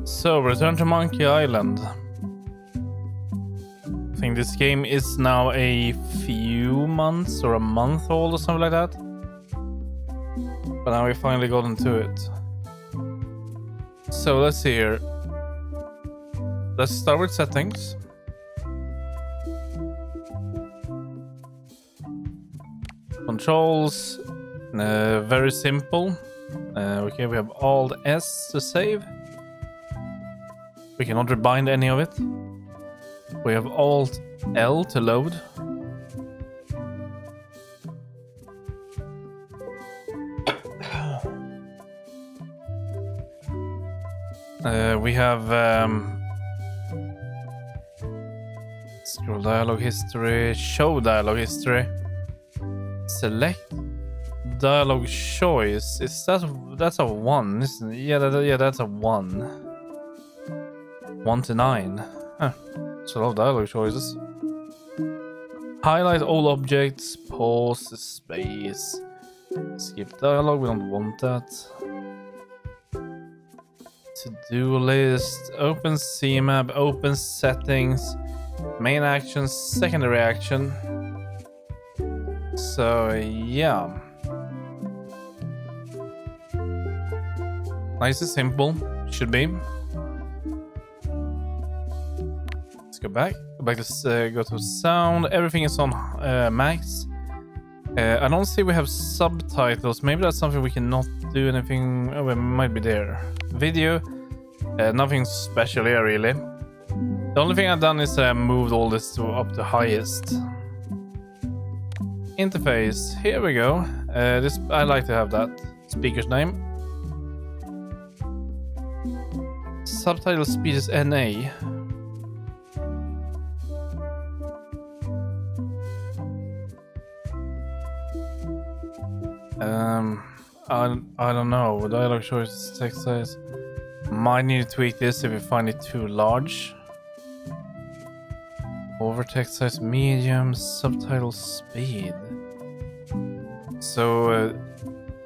So, return to Monkey Island. I think this game is now a few months or a month old or something like that. But now we finally got into it. So, let's see here. Let's start with settings. Controls. Very simple. Okay, we have Alt S to save. We cannot rebind any of it. We have Alt L to load. We have scroll dialogue history, show dialogue history, select dialogue choice. Is that's a 1, isn't it? Yeah, that's a 1. 1 to 9. Huh. So a lot of dialogue choices. Highlight all objects, pause the space, skip dialogue, we don't want that. To-do list, open CMap, open settings, main action, secondary action. So yeah. Nice and simple, should be. Go back to go to sound. Everything is on max. I don't see we have subtitles. Maybe that's something we cannot do anything. Oh, it might be there. Video, nothing special here really. The only thing I've done is moved all this to up to highest. Interface, here we go. This I like to have that. Speaker's name. Subtitle speed is NA. I don't know. Dialogue choice, text size. Might need to tweak this if you find it too large. Over text size medium, subtitle speed. So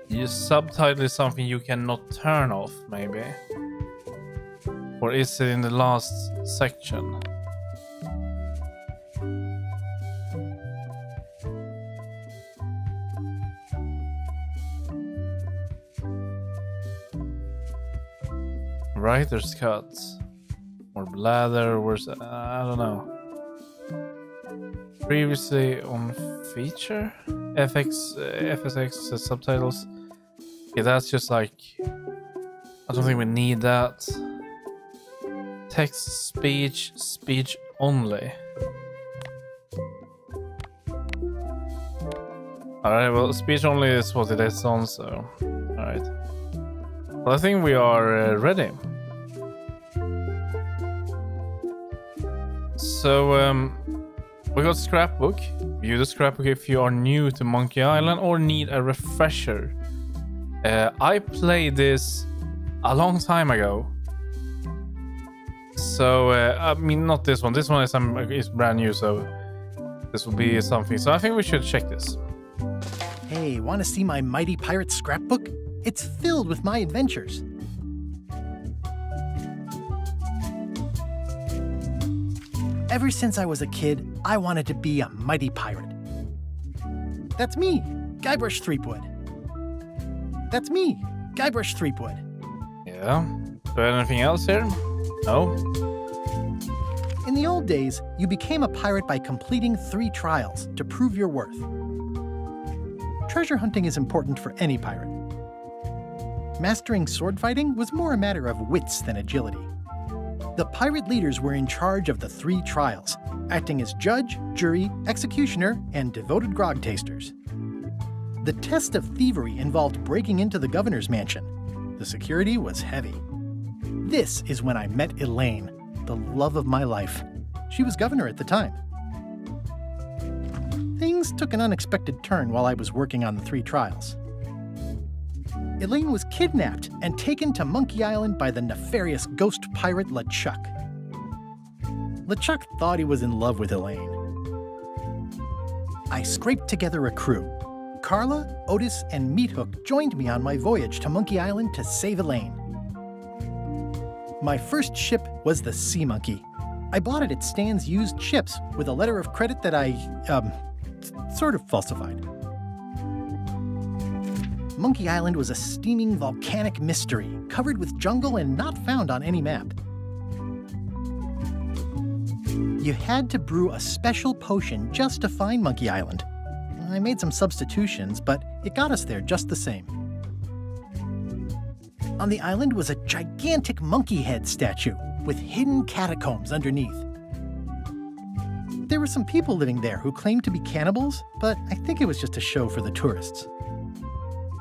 your subtitle is something you cannot turn off, maybe. Or is it in the last section? Writer's cut or bladder, where's I don't know. Previously on feature FSX subtitles. Okay, that's just like I don't think we need that. Text speech only. Alright, well speech only is what it is on, so alright. Well, I think we are ready. So, we got scrapbook. View the scrapbook if you are new to Monkey Island or need a refresher. I played this a long time ago. So, I mean, not this one. This one is brand new, so this will be something. So I think we should check this. Hey, want to see my mighty pirate scrapbook? It's filled with my adventures. Ever since I was a kid, I wanted to be a mighty pirate. That's me, Guybrush Threepwood. That's me, Guybrush Threepwood. Yeah. Do we have anything else here? No. In the old days, you became a pirate by completing 3 trials to prove your worth. Treasure hunting is important for any pirate. Mastering sword fighting was more a matter of wits than agility. The pirate leaders were in charge of the 3 trials, acting as judge, jury, executioner, and devoted grog tasters. The test of thievery involved breaking into the governor's mansion. The security was heavy. This is when I met Elaine, the love of my life. She was governor at the time. Things took an unexpected turn while I was working on the 3 trials. Elaine was kidnapped and taken to Monkey Island by the nefarious ghost pirate LeChuck. LeChuck thought he was in love with Elaine. I scraped together a crew. Carla, Otis, and Meathook joined me on my voyage to Monkey Island to save Elaine. My first ship was the Sea Monkey. I bought it at Stan's used ships with a letter of credit that I, sort of falsified. Monkey Island was a steaming volcanic mystery, covered with jungle and not found on any map. You had to brew a special potion just to find Monkey Island. I made some substitutions, but it got us there just the same. On the island was a gigantic monkey head statue with hidden catacombs underneath. There were some people living there who claimed to be cannibals, but I think it was just a show for the tourists.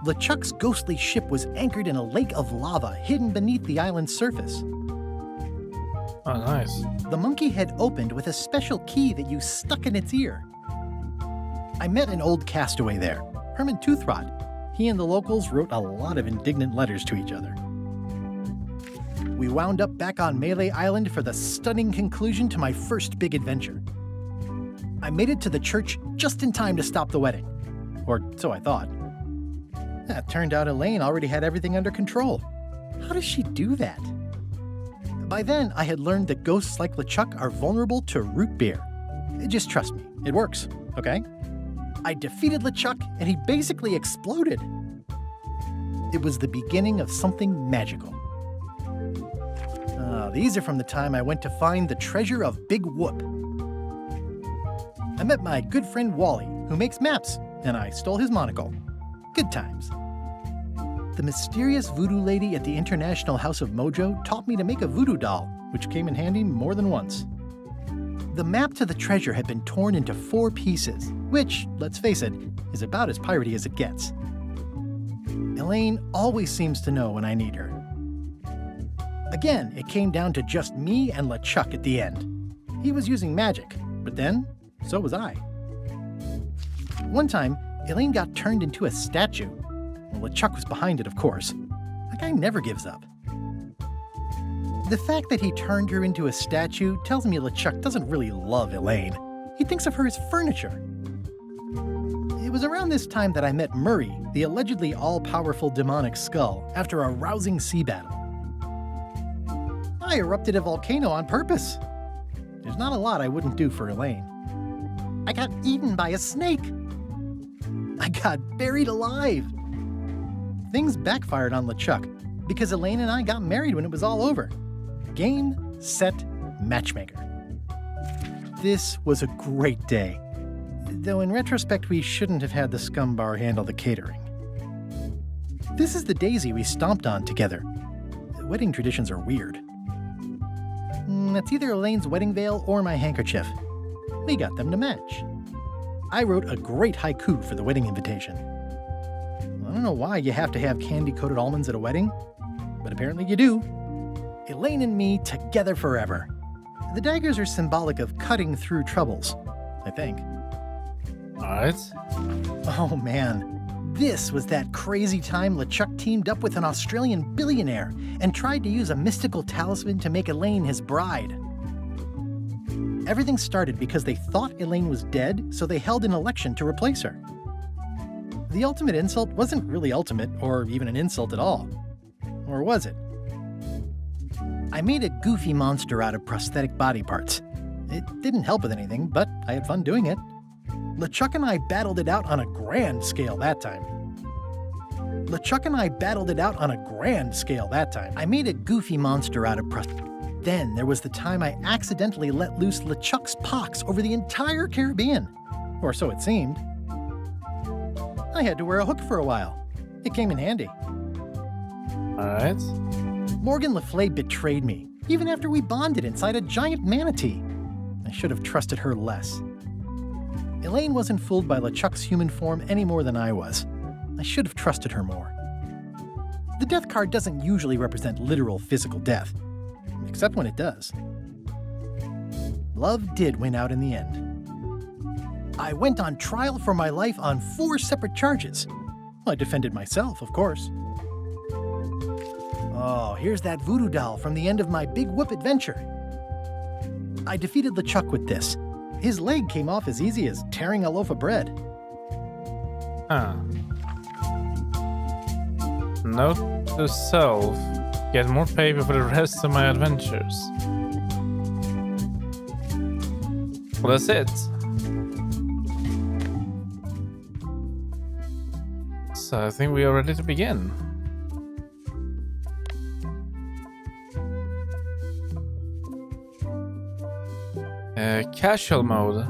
LeChuck's ghostly ship was anchored in a lake of lava hidden beneath the island's surface. Oh, nice. The monkey head opened with a special key that you stuck in its ear. I met an old castaway there, Herman Toothrot. He and the locals wrote a lot of indignant letters to each other. We wound up back on Melee Island for the stunning conclusion to my first big adventure. I made it to the church just in time to stop the wedding. Or so I thought. It turned out Elaine already had everything under control. How does she do that? By then, I had learned that ghosts like LeChuck are vulnerable to root beer. Just trust me, it works, okay? I defeated LeChuck, and he basically exploded. It was the beginning of something magical. These are from the time I went to find the treasure of Big Whoop. I met my good friend Wally, who makes maps, and I stole his monocle. Good times. The mysterious voodoo lady at the International House of Mojo taught me to make a voodoo doll, which came in handy more than once. The map to the treasure had been torn into 4 pieces, which, let's face it, is about as piratey as it gets. Elaine always seems to know when I need her. Again, it came down to just me and LeChuck at the end. He was using magic, but then, so was I. One time, Elaine got turned into a statue. Well, LeChuck was behind it, of course. That guy never gives up. The fact that he turned her into a statue tells me LeChuck doesn't really love Elaine. He thinks of her as furniture. It was around this time that I met Murray, the allegedly all-powerful demonic skull, after a rousing sea battle. I erupted a volcano on purpose. There's not a lot I wouldn't do for Elaine. I got eaten by a snake. I got buried alive. Things backfired on LeChuck because Elaine and I got married when it was all over. Game, set, matchmaker. This was a great day. Though in retrospect, we shouldn't have had the scumbar handle the catering. This is the daisy we stomped on together. Wedding traditions are weird. That's either Elaine's wedding veil or my handkerchief. We got them to match. I wrote a great haiku for the wedding invitation. I don't know why you have to have candy-coated almonds at a wedding, but apparently you do. Elaine and me together forever. The daggers are symbolic of cutting through troubles, I think. Alright. Oh man, this was that crazy time LeChuck teamed up with an Australian billionaire and tried to use a mystical talisman to make Elaine his bride. Everything started because they thought Elaine was dead, so they held an election to replace her. The ultimate insult wasn't really ultimate, or even an insult at all. Or was it? I made a goofy monster out of prosthetic body parts. It didn't help with anything, but I had fun doing it. LeChuck and I battled it out on a grand scale that time. I made a goofy monster out of prosthetic. Then there was the time I accidentally let loose LeChuck's pox over the entire Caribbean. Or so it seemed. I had to wear a hook for a while. It came in handy. Alright. Morgan Le Fay betrayed me, even after we bonded inside a giant manatee. I should have trusted her less. Elaine wasn't fooled by LeChuck's human form any more than I was. I should have trusted her more. The death card doesn't usually represent literal physical death, except when it does. Love did win out in the end. I went on trial for my life on 4 separate charges. I defended myself, of course. Oh, here's that voodoo doll from the end of my Big Whoop adventure. I defeated LeChuck with this. His leg came off as easy as tearing a loaf of bread. Note to self. Get more paper for the rest of my adventures. Well, that's it. So I think we are ready to begin. Casual mode.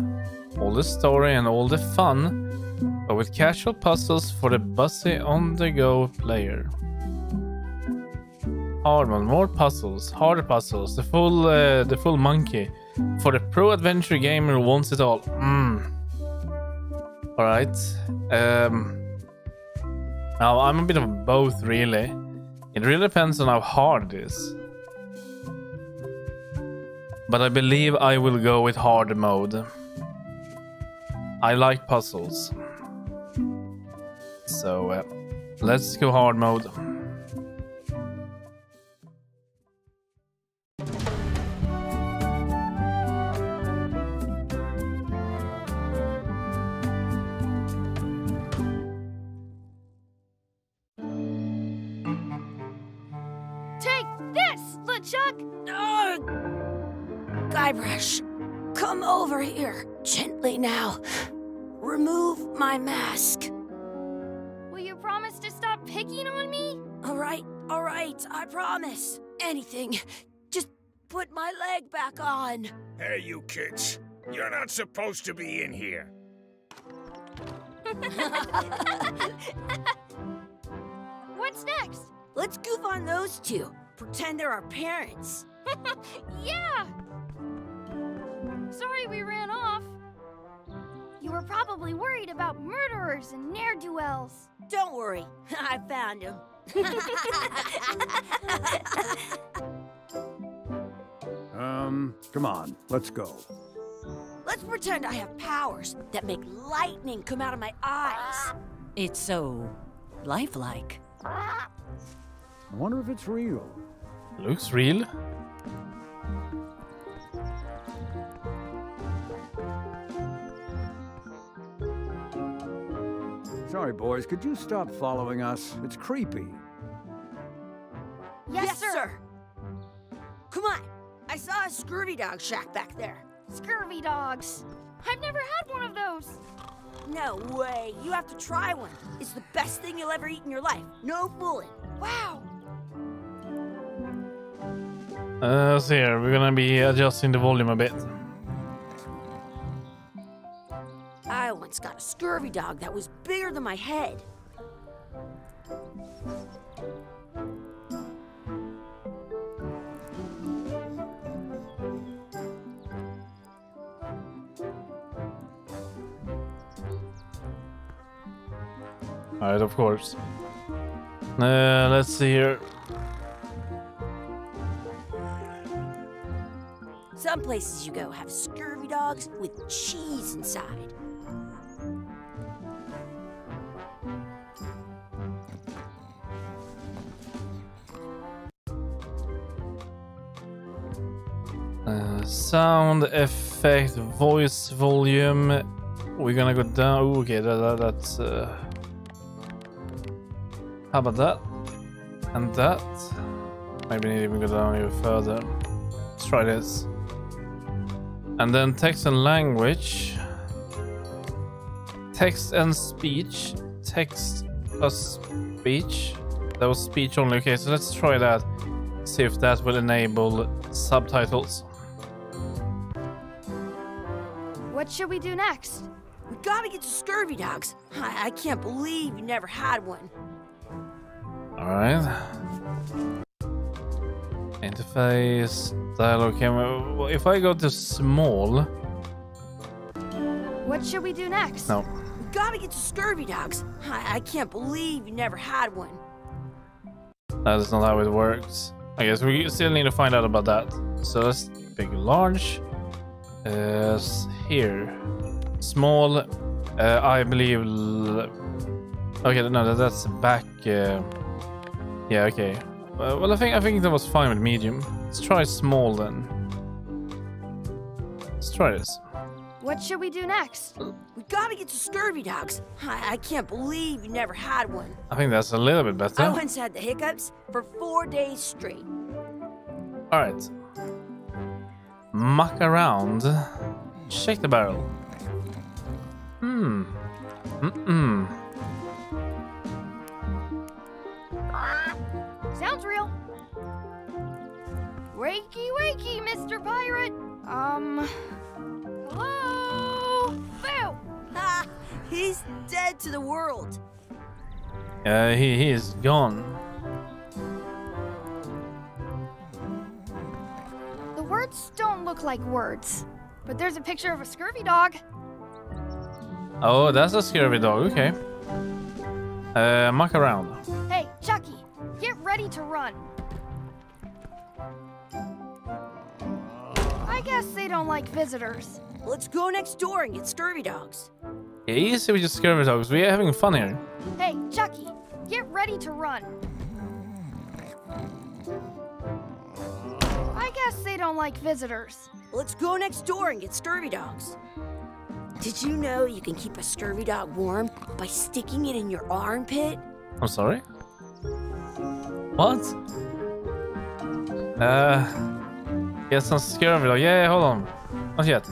All the story and all the fun, but with casual puzzles for the busy on-the-go player. Hard mode, more puzzles, harder puzzles, the full monkey. For the pro adventure gamer who wants it all. Alright. Now I'm a bit of both, really. It really depends on how hard it is. But I believe I will go with hard mode. I like puzzles. So let's go hard mode. Guybrush, come over here, gently now. Remove my mask. Will you promise to stop picking on me? All right, I promise. Anything. Just put my leg back on. Hey, you kids. You're not supposed to be in here. What's next? Let's goof on those two. Pretend they're our parents. Yeah! Sorry we ran off. You were probably worried about murderers and ne'er-do-wells. Don't worry, I found him. Come on, let's go. Let's pretend I have powers that make lightning come out of my eyes. It's so lifelike. I wonder if it's real. Looks real. Sorry, boys, could you stop following us? It's creepy. Yes, sir. Come on. I saw a scurvy dog shack back there. Scurvy dogs. I've never had one of those. No way. You have to try one. It's the best thing you'll ever eat in your life. No fooling. Wow. So here, we're gonna be adjusting the volume a bit. I once got a scurvy dog that was bigger than my head. Alright, of course. Let's see here. Some places you go have scurvy dogs with cheese inside. Sound effect, voice volume. We're gonna go down. Ooh, okay, that's. How about that? And that. Maybe need to even go down even further. Let's try this. And then text and language. Text and speech. Text plus speech. That was speech only. Okay, so let's try that. See if that will enable subtitles. What should we do next? We gotta get to scurvy dogs. I can't believe you never had one. Alright. Interface, dialogue camera. If I go to small. What should we do next? No. We gotta get to scurvy dogs. I can't believe you never had one. That is not how it works. I guess we still need to find out about that. So let's pick large. Here. Small. I believe. Okay, no, that's back. Yeah, okay. Well, I think that was fine with medium. Let's try small then. Let's try this. What should we do next? We gotta get to scurvy dogs. I can't believe you never had one. I think that's a little bit better. I once had the hiccups for 4 days straight. All right. Muck around. Shake the barrel. Sounds real. Wakey, wakey, Mr. Pirate. Hello? Boo! Ha! He's dead to the world. He is gone. The words don't look like words, but there's a picture of a scurvy dog. Oh, that's a scurvy dog. Okay. Muck around. Hey, Chucky, get ready to run. I guess they don't like visitors. Let's go next door and get scurvy dogs. Yeah, easy with your scurvy dogs. We're having fun here. Hey, Chucky, get ready to run. I guess they don't like visitors. Let's go next door and get scurvy dogs. Did you know you can keep a scurvy dog warm by sticking it in your armpit? I'm sorry? What? Get some scurvy dog. Yeah, hold on. Not yet.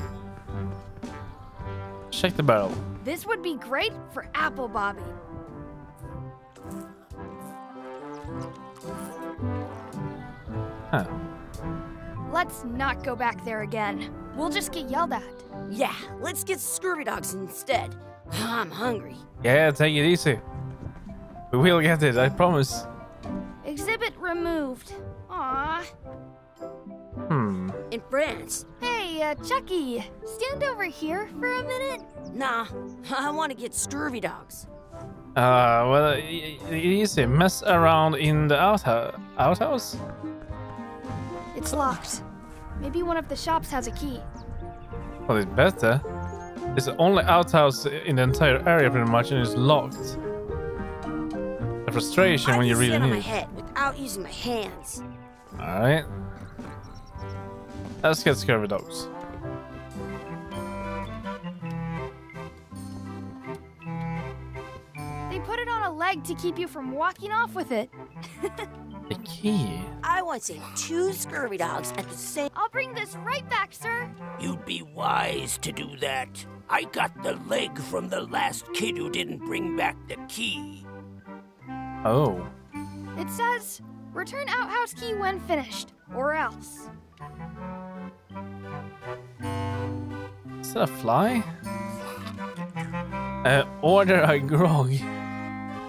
Shake the barrel. This would be great for Apple Bobby. Huh. Let's not go back there again. We'll just get yelled at. Yeah, let's get scurvy dogs instead. I'm hungry. Yeah, take it easy. We will get it, I promise. Exhibit removed. Aww. In France. Hey, Chucky, stand over here for a minute. Nah, I want to get scurvy dogs. Well, easy. Mess around in the outhouse? It's locked. Maybe one of the shops has a key. Well, it's better. It's the only outhouse in the entire area, pretty much, and it's locked. The frustration when you really I can need stand on my it. head without using my hands. Alright. Let's get scurvy dogs. They put it on a leg to keep you from walking off with it. The key? I want to save 2 scurvy dogs at the same... I'll bring this right back, sir. You'd be wise to do that. I got the leg from the last kid who didn't bring back the key. Oh. It says, return outhouse key when finished, or else. Is that a fly? Order a grog.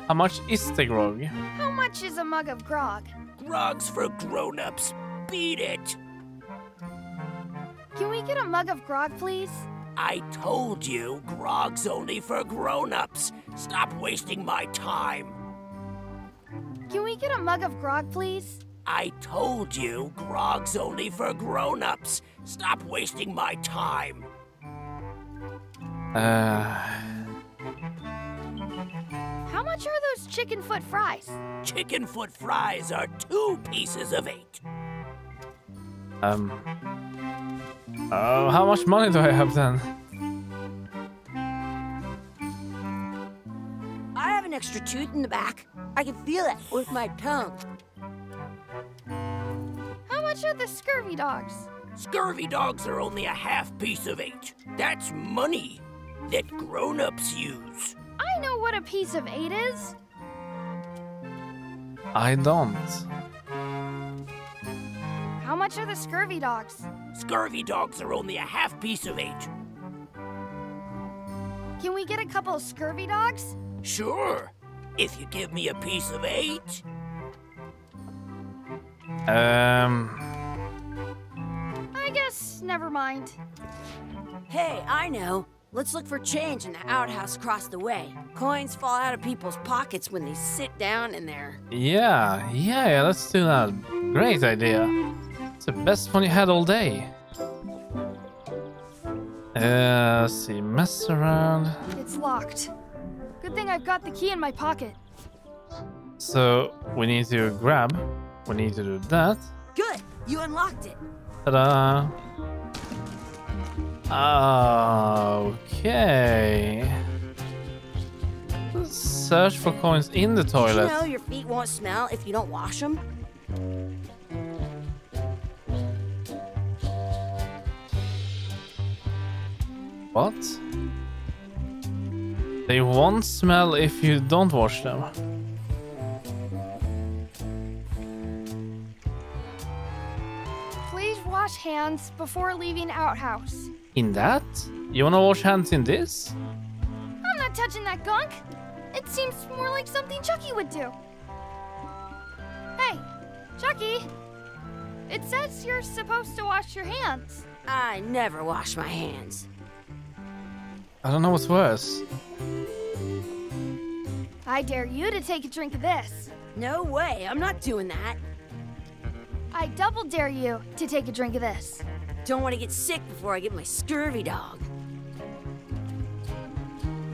How much is the grog? How much is a mug of grog? Grog's for grown-ups. Beat it. Can we get a mug of grog, please? I told you, grog's only for grown-ups. Stop wasting my time. Can we get a mug of grog, please? I told you, grog's only for grown-ups. Stop wasting my time. How much are those chicken foot fries? Chicken foot fries are 2 pieces of 8. How much money do I have then? I have an extra tooth in the back. I can feel it with my tongue. How much are the scurvy dogs? Scurvy dogs are only a half piece of 8. That's money that grown-ups use. I know what a piece of 8 is. I don't. How much are the scurvy dogs? Scurvy dogs are only a half piece of 8. Can we get a couple of scurvy dogs? Sure, if you give me a piece of 8. I guess never mind. Hey, I know. Let's look for change in the outhouse across the way. Coins fall out of people's pockets when they sit down in there. Yeah, let's do that. Great idea. It's the best one you had all day. Let's see, mess around. It's locked. Good thing I've got the key in my pocket. So we need to grab. We need to do that. Good, you unlocked it. Ta-da! Okay. Search for coins in the Did toilet. you know your feet won't smell if you don't wash them? What? They won't smell if you don't wash them. Please wash hands before leaving outhouse. In that? You wanna wash hands in this? I'm not touching that gunk. It seems more like something Chucky would do. Hey, Chucky. It says you're supposed to wash your hands. I never wash my hands. I don't know what's worse. I dare you to take a drink of this. No way, I'm not doing that. I double dare you to take a drink of this. Don't want to get sick before I get my scurvy dog.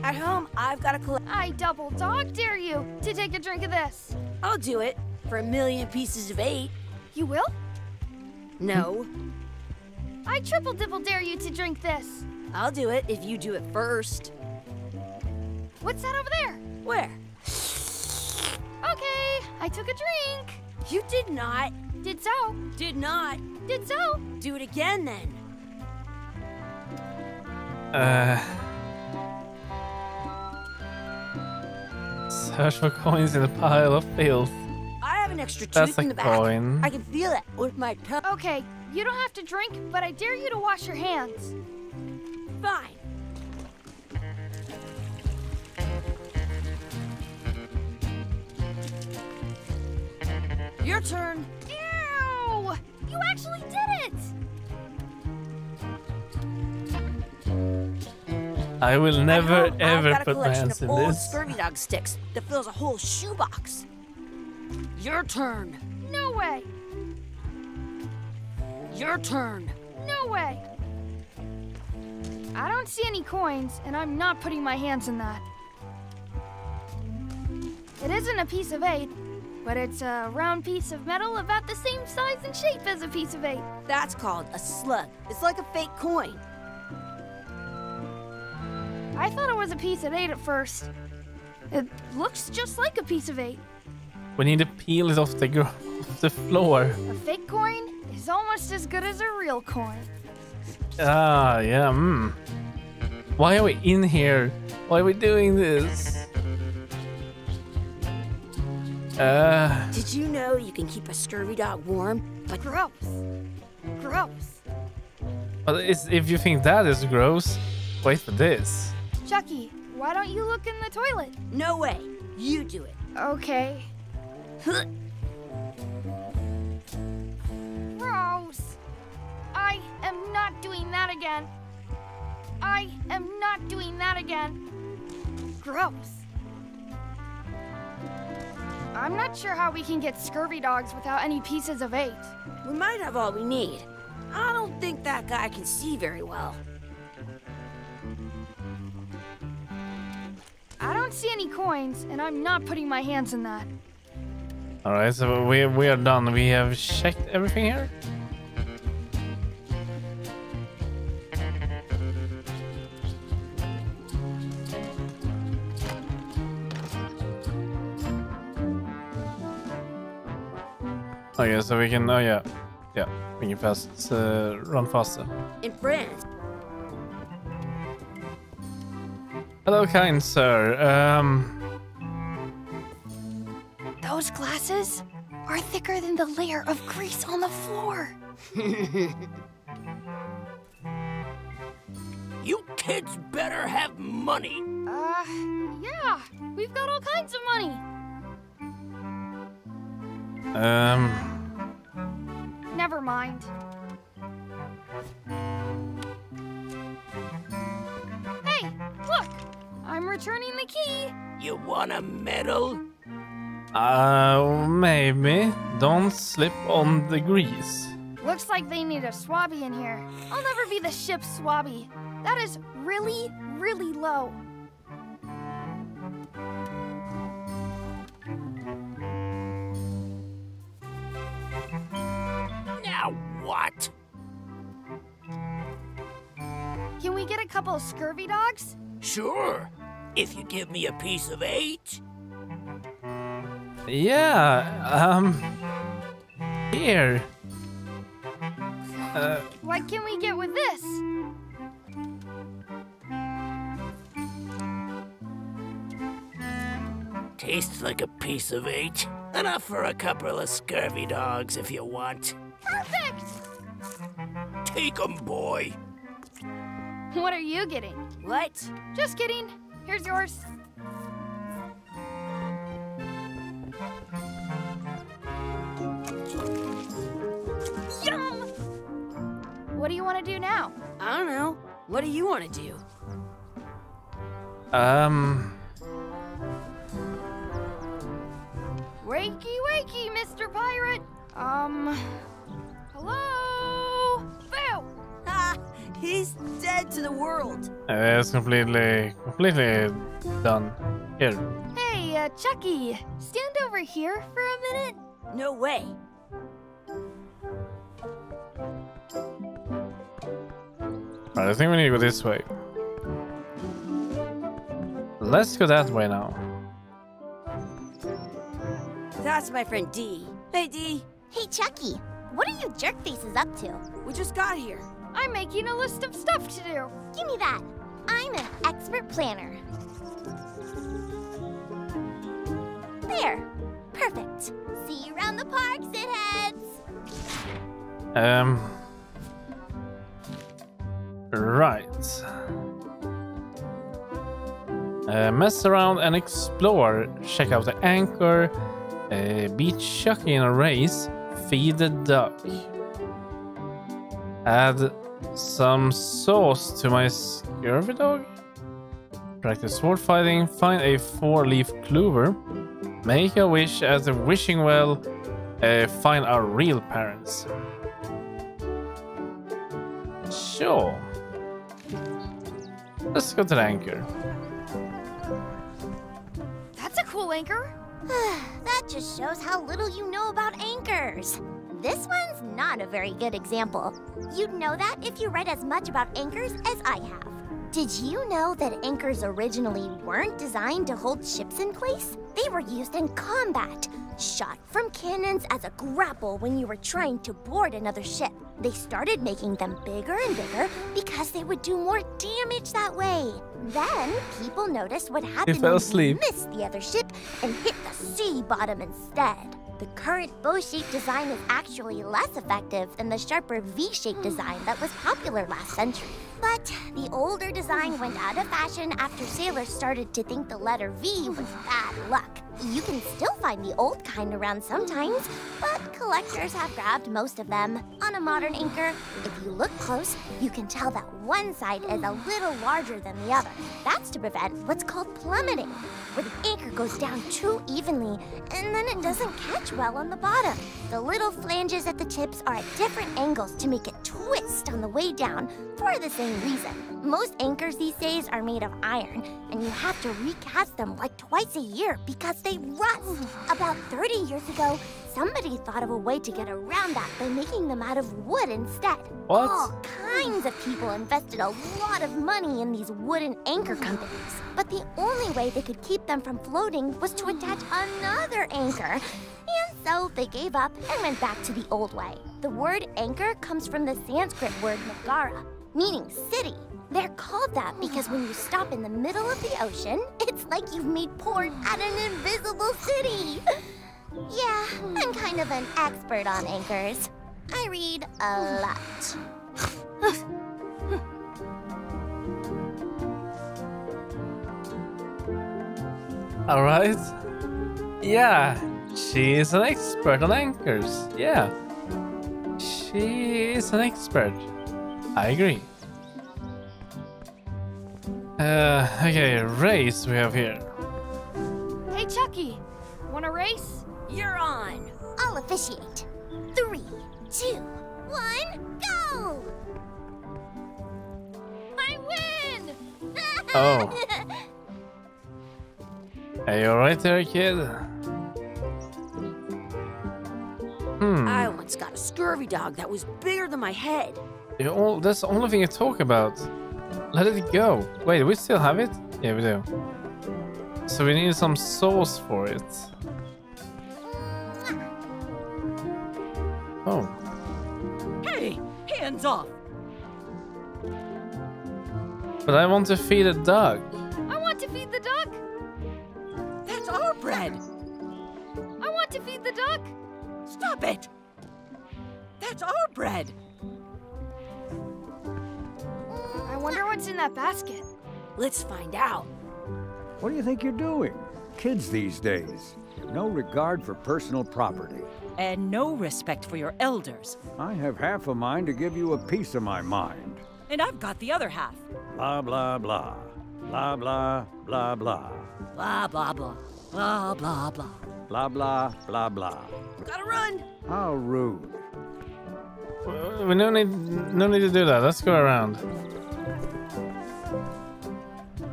At home, I've got to collect. I double dog dare you to take a drink of this. I'll do it for 1,000,000 pieces of 8. You will? No, I triple dibble dare you to drink this. I'll do it if you do it first. What's that over there? Where? Okay, I took a drink. You did not. Did so. Did not. Did so. Do it again then. Search for coins in a pile of filth. I have an extra That's tooth a in the back. coin. I can feel it with my tongue. Okay, you don't have to drink, but I dare you to wash your hands. Fine. Your turn. Ew! You actually did it! I will At never home, I've ever got a put my collection hands of in old this. scurvy dog sticks that fills a whole shoebox. Your turn. No way! Your turn. No way! I don't see any coins, and I'm not putting my hands in that. It isn't a piece of 8, but it's a round piece of metal about the same size and shape as a piece of 8. That's called a slug. It's like a fake coin. I thought it was a piece of 8 at first. It looks just like a piece of 8. We need to peel it off the floor. A fake coin is almost as good as a real coin. Ah, yeah. Why are we in here? Why are we doing this? Did you know you can keep a scurvy dog warm? But Gross. Gross. But if you think that is gross, wait for this. Chucky, why don't you look in the toilet? no way. You do it. Okay. Huh. Gross. I am not doing that again. I am not doing that again. Gross. I'm not sure how we can get scurvy dogs without any pieces of 8. We might have all we need. I don't think that guy can see very well. I don't see any coins, and I'm not putting my hands in that. All right, so we are done. We have checked everything here. Okay, so we can. Oh yeah, we can run faster. In France, Hello, kind sir. Those glasses are thicker than the layer of grease on the floor. You kids better have money. Yeah, we've got all kinds of money. Never mind. Hey, look! I'm returning the key. You want a medal? Maybe. Don't slip on the grease. Looks like they need a swabby in here. I'll never be the ship's swabby. That is really, really low. Now what? a couple of scurvy dogs? Sure, if you give me a piece of 8. Yeah, here. What can we get with this? Tastes like a piece of 8. Enough for a couple of scurvy dogs if you want. Perfect! Take 'em, boy. What are you getting? What? Just kidding. Here's yours. Yum! What do you want to do now? I don't know. What do you want to do? Wakey, wakey, Mr. Pirate. Hello? Phil! Ha! He's dead to the world. It's completely done. Here. Hey, Chucky, stand over here for a minute. No way. Right, I think we need to go this way. Let's go that way now. That's my friend Dee. Hey, Dee. Hey, Chucky, what are you jerk faces up to? We just got here. I'm making a list of stuff to do. Give me that. I'm an expert planner. There. Perfect. See you around the park, shitheads. Right. Mess around and explore. Check out the anchor. Beat Chucky in a race. Feed the duck. Add some sauce to my scurvy dog. Practice sword fighting. Find a 4-leaf clover. Make a wish at the wishing well. Find our real parents. Sure. Let's go to the anchor. That's a cool anchor. That just shows how little you know about anchors. This one's not a very good example. You'd know that if you read as much about anchors as I have. Did you know that anchors originally weren't designed to hold ships in place? They were used in combat, shot from cannons as a grapple when you were trying to board another ship. They started making them bigger and bigger because they would do more damage that way. Then people noticed what happened fell when asleep. you missed the other ship and hit the sea bottom instead. The current bow-shaped design is actually less effective than the sharper V-shaped design that was popular last century. But the older design went out of fashion after sailors started to think the letter V was bad luck. You can still find the old kind around sometimes, but collectors have grabbed most of them. On a modern anchor, if you look close, you can tell that one side is a little larger than the other. That's to prevent what's called plummeting, where the anchor goes down too evenly and then it doesn't catch well on the bottom. The little flanges at the tips are at different angles to make it twist on the way down for the same reason. Most anchors these days are made of iron, and you have to recast them like twice a year because they rust. About 30 years ago, somebody thought of a way to get around that by making them out of wood instead. What? All kinds of people invested a lot of money in these wooden anchor companies. But the only way they could keep them from floating was to attach another anchor. And so they gave up and went back to the old way. The word anchor comes from the Sanskrit word nagara, meaning city. They're called that because when you stop in the middle of the ocean, it's like you've made port at an invisible city. Yeah, I'm kind of an expert on anchors. I read a lot. All right. Yeah, she is an expert on anchors. Yeah, she is an expert. I agree. Okay, race we have here. Hey, Chucky, want a race? You're on. I'll officiate. 3, 2, 1, go! I win! Oh. Hey, you alright there, kid? I once got a scurvy dog that was bigger than my head. That's the only thing you talk about. Let it go. Wait, do we still have it? Yeah, we do. So we need some sauce for it. Oh. Hey, hands off! But I want to feed a duck. I want to feed the duck. That's our bread! I want to feed the duck. Stop it! That's our bread! I wonder what's in that basket. Let's find out. What do you think you're doing? Kids these days. No regard for personal property. And no respect for your elders. I have half a mind to give you a piece of my mind. And I've got the other half. Blah, blah, blah. Blah, blah, blah, blah. Blah, blah, blah. Blah, blah, blah. Blah, blah, blah, blah. Gotta run. How rude. We no need to do that. Let's go around.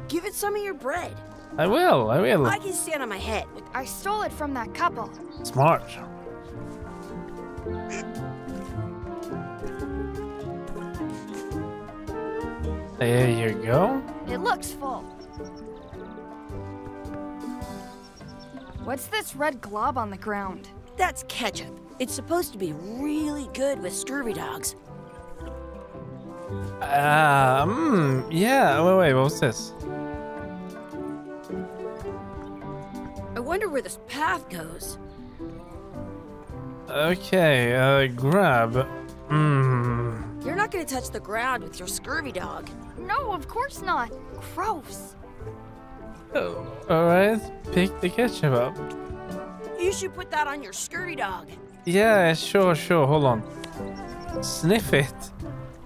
Give it some of your bread. I will. I can stand on my head. I stole it from that couple. Smart. There you go. It looks full. What's this red glob on the ground? That's ketchup. It's supposed to be really good with scurvy dogs. Yeah. Wait, what's this? I wonder where this path goes. Okay, grab. You're not gonna touch the ground with your scurvy dog. No, of course not. Gross. Oh, alright, pick the ketchup up. You should put that on your scurvy dog. Yeah, sure, hold on. Sniff it.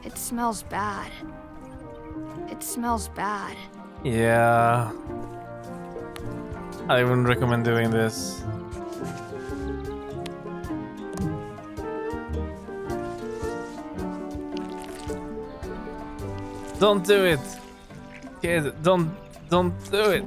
It smells bad. It smells bad. Yeah. I wouldn't recommend doing this. Don't do it. Kid, don't do it.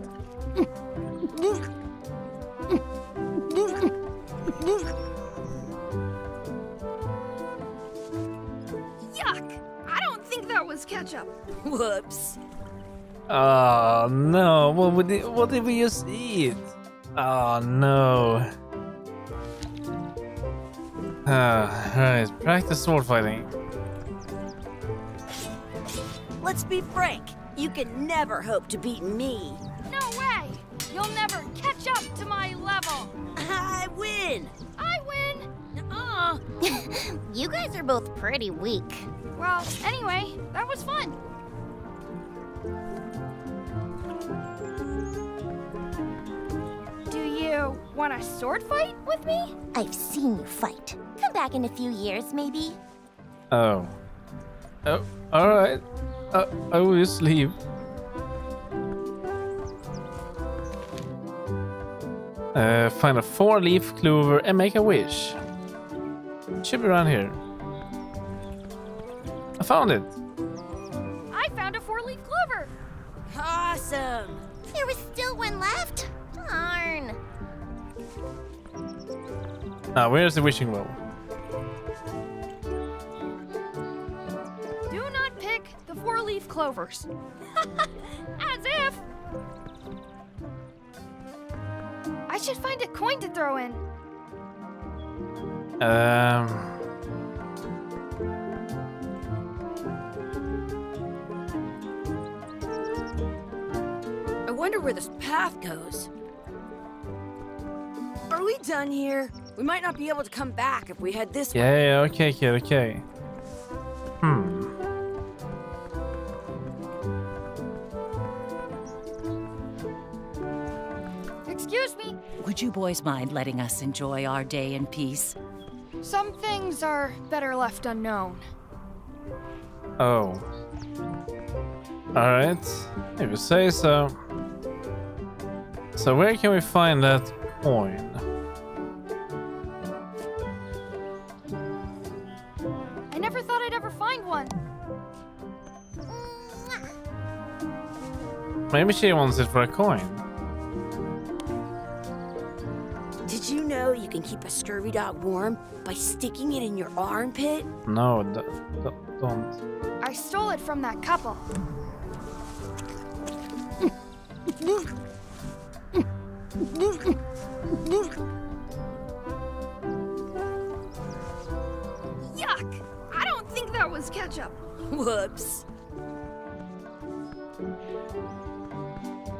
Yuck! I don't think that was ketchup. Whoops. Oh no, what did we just eat? Oh no. Alright, practice sword fighting. Let's be frank. You can never hope to beat me. No way! You'll never catch up to my level. I win. I win. Nuh-uh. You guys are both pretty weak. Well, anyway, that was fun. Do you want a sword fight with me? I've seen you fight. Come back in a few years, maybe. Oh, alright. I will just leave. Find a 4-leaf clover and make a wish. Should be around here. I found it. I found a 4-leaf clover. Awesome. There was still one left? Darn. Now, where's the wishing well? Do not pick the 4-leaf clovers. As if. I should find a coin to throw in. I wonder where this path goes. Are we done here? We might not be able to come back if we head this way. Yeah, okay, kid, okay. Excuse me. Would you boys mind letting us enjoy our day in peace? Some things are better left unknown. Oh. Alright. If you say so. So where can we find that coin? I never thought I'd ever find one. Maybe she wants it for a coin. Did you know you can keep a scurvy dog warm by sticking it in your armpit? No, don't. I stole it from that couple. Yuck! I don't think that was ketchup. Whoops.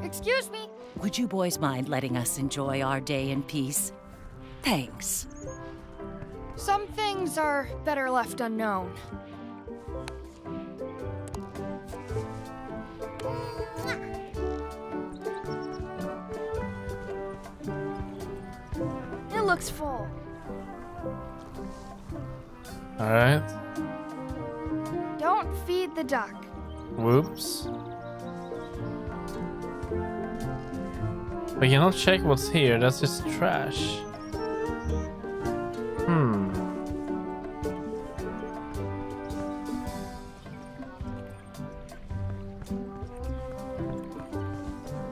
Excuse me. Would you boys mind letting us enjoy our day in peace? Thanks. Some things are better left unknown. It looks full. All right. Don't feed the duck. Whoops. We cannot check what's here. That's just trash.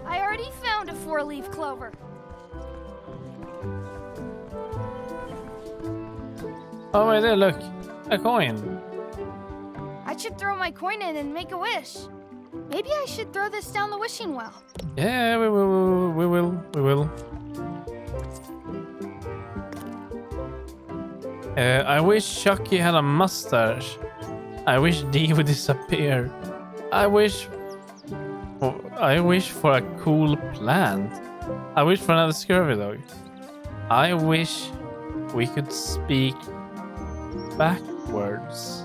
I already found a 4-leaf clover. Oh wait there, look. A coin. I should throw my coin in and make a wish. Maybe I should throw this down the wishing well. Yeah, we will. I wish Chucky had a mustache. I wish Dee would disappear. I wish for a cool plant. I wish for another scurvy dog. I wish we could speak backwards.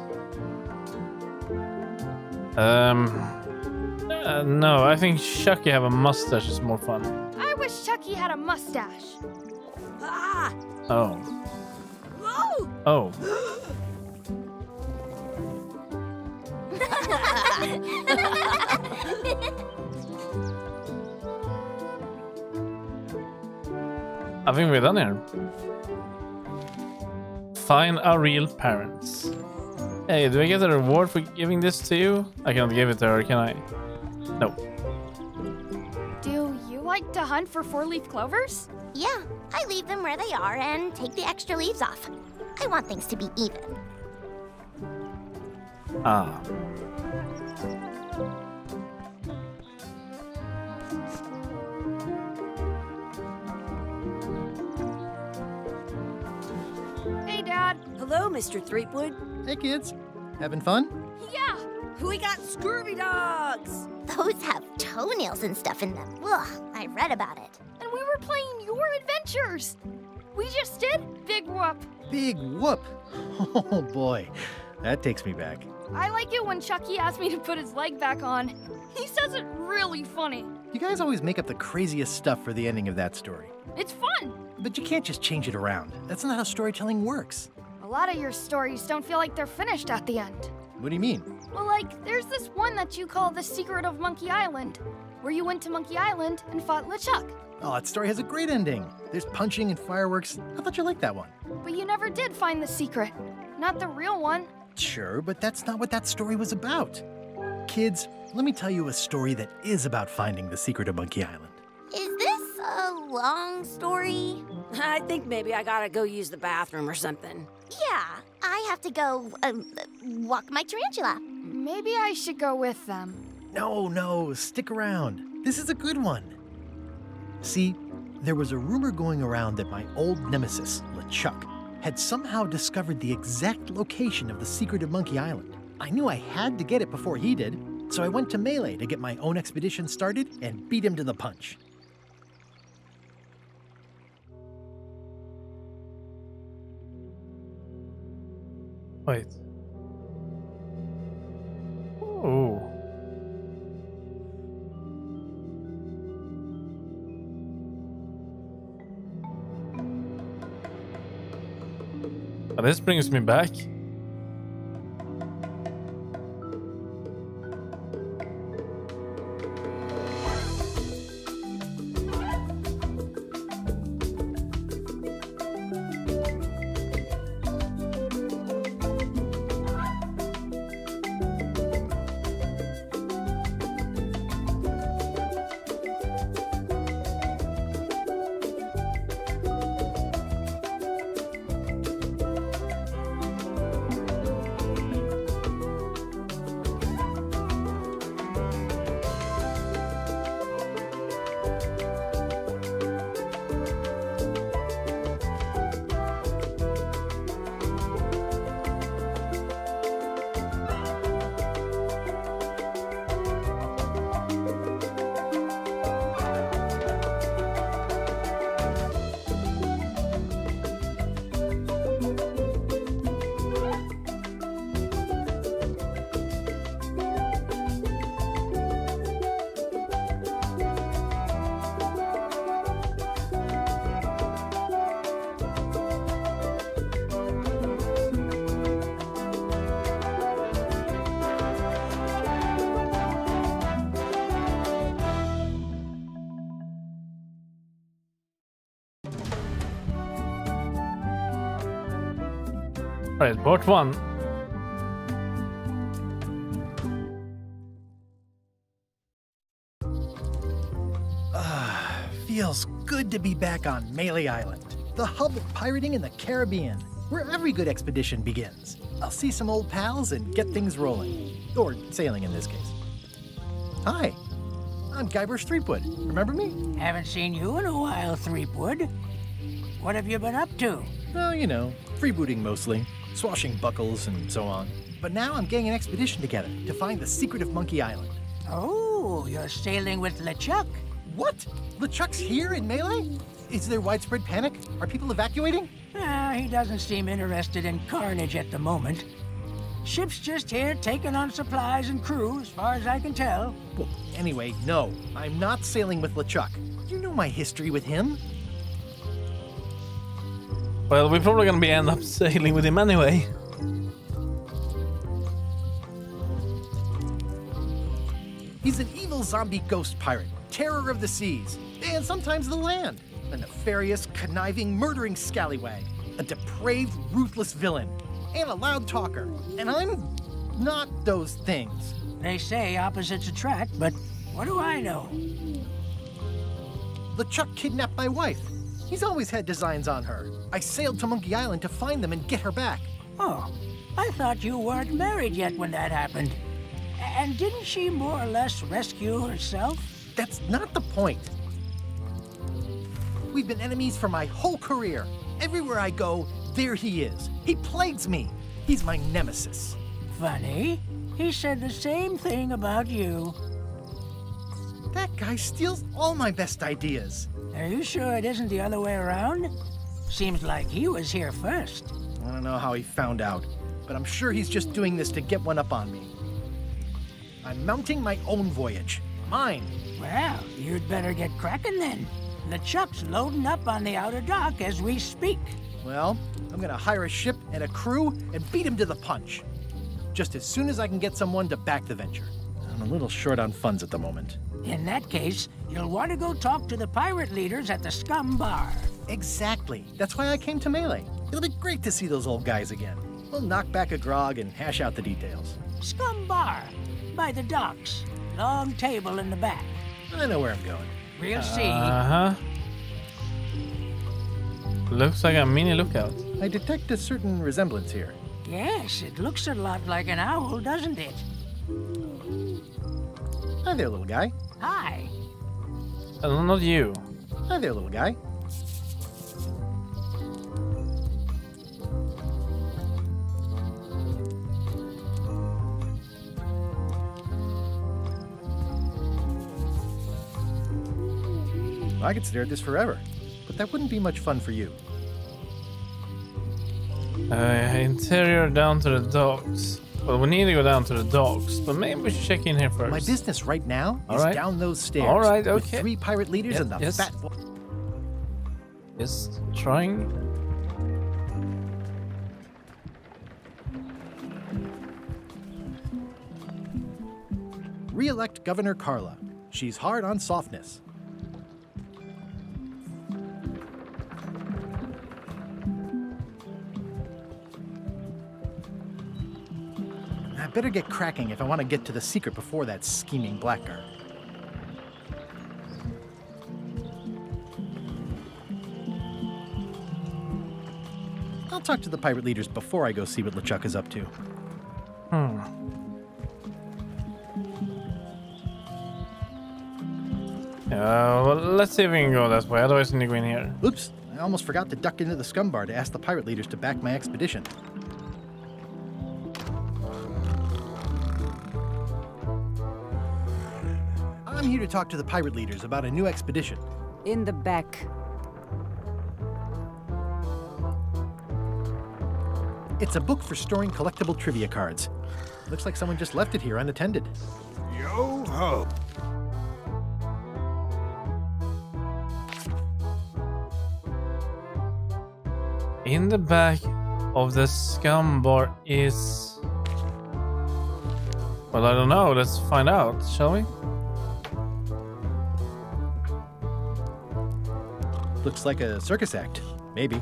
No, I think Chucky have a mustache is more fun. I wish Chucky had a mustache. Ah! Oh. Whoa! Oh. I think we're done here. Find our real parents. Hey, do I get a reward for giving this to you? I cannot give it to her, can I? No. Do you like to hunt for 4-leaf clovers? Yeah, I leave them where they are and take the extra leaves off. I want things to be even. Ah. Hey, Dad. Hello, Mr. Threepwood. Hey, kids. Having fun? Yeah. We got scurvy dogs. Those have toenails and stuff in them. Ugh, I read about it. And we were playing your adventures. We just did Big Whoop. Big whoop. Oh, boy. That takes me back. I like it when Chucky asks me to put his leg back on. He says it really funny. You guys always make up the craziest stuff for the ending of that story. It's fun. But you can't just change it around. That's not how storytelling works. A lot of your stories don't feel like they're finished at the end. What do you mean? Well, like, there's this one that you call The Secret of Monkey Island, where you went to Monkey Island and fought LeChuck. Oh, that story has a great ending. There's punching and fireworks. I thought you liked that one. But you never did find the secret. Not the real one. Sure, but that's not what that story was about. Kids, let me tell you a story that is about finding the secret of Monkey Island. Is this a long story? I think maybe I gotta go use the bathroom or something. Yeah, I have to go walk my tarantula. Maybe I should go with them. No, stick around. This is a good one. See, there was a rumor going around that my old nemesis, LeChuck, had somehow discovered the exact location of the secret of Monkey Island. I knew I had to get it before he did, so I went to Melee to get my own expedition started and beat him to the punch. Wait. Oh. This brings me back. Right, port 1. Feels good to be back on Melee Island, the hub of pirating in the Caribbean, where every good expedition begins. I'll see some old pals and get things rolling. Or sailing in this case. Hi, I'm Guybrush Threepwood. Remember me? Haven't seen you in a while, Threepwood. What have you been up to? Well, you know, freebooting mostly, swashing buckles and so on. But now I'm getting an expedition together to find the secret of Monkey Island. Oh, you're sailing with LeChuck. What? LeChuck's here in Melee? Is there widespread panic? Are people evacuating? He doesn't seem interested in carnage at the moment. Ship's just here taking on supplies and crew, as far as I can tell. Well, anyway, no. I'm not sailing with LeChuck. You know my history with him. Well, we're probably gonna end up sailing with him anyway. He's an evil zombie ghost pirate, terror of the seas, and sometimes the land. A nefarious, conniving, murdering scallywag. A depraved, ruthless villain. And a loud talker. And I'm not those things. They say opposites attract, but what do I know? LeChuck kidnapped my wife. He's always had designs on her. I sailed to Monkey Island to find them and get her back. Oh, I thought you weren't married yet when that happened. And didn't she more or less rescue herself? That's not the point. We've been enemies for my whole career. Everywhere I go, there he is. He plagues me. He's my nemesis. Funny. He said the same thing about you. That guy steals all my best ideas. Are you sure it isn't the other way around? Seems like he was here first. I don't know how he found out, but I'm sure he's just doing this to get one up on me. I'm mounting my own voyage. Mine. Well, you'd better get cracking then. LeChuck's loading up on the outer dock as we speak. Well, I'm gonna hire a ship and a crew and beat him to the punch. Just as soon as I can get someone to back the venture. I'm a little short on funds at the moment. In that case, you'll want to go talk to the pirate leaders at the Scum Bar. Exactly. That's why I came to Melee. It'll be great to see those old guys again. We'll knock back a grog and hash out the details. Scum Bar, by the docks. Long table in the back. I know where I'm going. We'll see. Uh-huh. Looks like a mini lookout. I detect a certain resemblance here. Yes, it looks a lot like an owl, doesn't it? Hi there, little guy. Hi. Not you. Hi there, little guy. I could stare at this forever, but that wouldn't be much fun for you. Interior down to the docks. Well, we need to go down to the docks, but maybe we should check in here first. My business right now is Alright. down those stairs. All right, With okay. 3 pirate leaders Yep, and the yes. fat... Just trying. Re-elect Governor Carla. She's hard on softness. I better get cracking if I want to get to the secret before that scheming blackguard. I'll talk to the pirate leaders before I go see what LeChuck is up to. Well, let's see if we can go that way. Otherwise, we need to go in here. Oops, I almost forgot to duck into the scum bar to ask the pirate leaders to back my expedition. I'm here to talk to the pirate leaders about a new expedition. In the back. It's a book for storing collectible trivia cards. Looks like someone just left it here unattended. Yo ho! In the back of the scum bar is... Well, I don't know. Let's find out, shall we? Looks like a circus act. Maybe.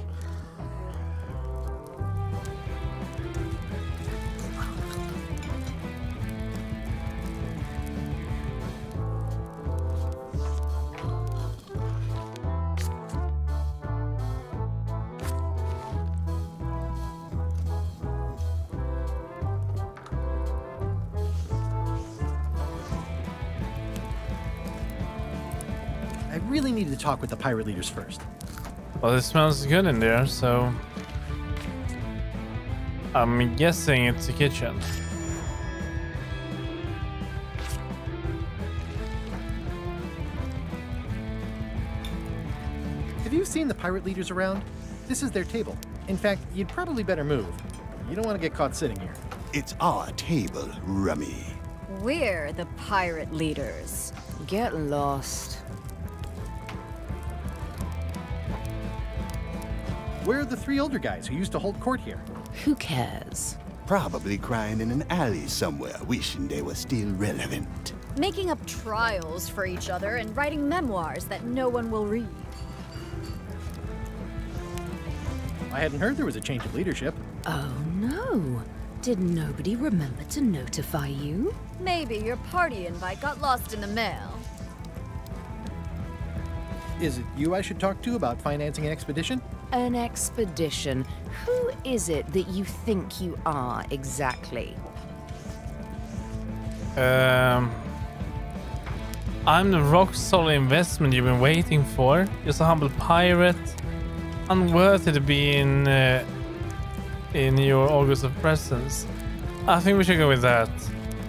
really need to talk with the pirate leaders first. Well, it smells good in there, so I'm guessing it's a kitchen. Have you seen the pirate leaders around? This is their table. In fact, you'd probably better move. You don't want to get caught sitting here. It's our table, Rummy. We're the pirate leaders. Get lost. Where are the three older guys who used to hold court here? Who cares? Probably crying in an alley somewhere, wishing they were still relevant. Making up trials for each other and writing memoirs that no one will read. I hadn't heard there was a change of leadership. Oh no. Did nobody remember to notify you? Maybe your party invite got lost in the mail. Is it you I should talk to about financing an expedition? An expedition? Who is it that you think you are exactly? I'm the rock-solid investment you've been waiting for. Just a humble pirate, unworthy to be in your August of presence. I think we should go with that.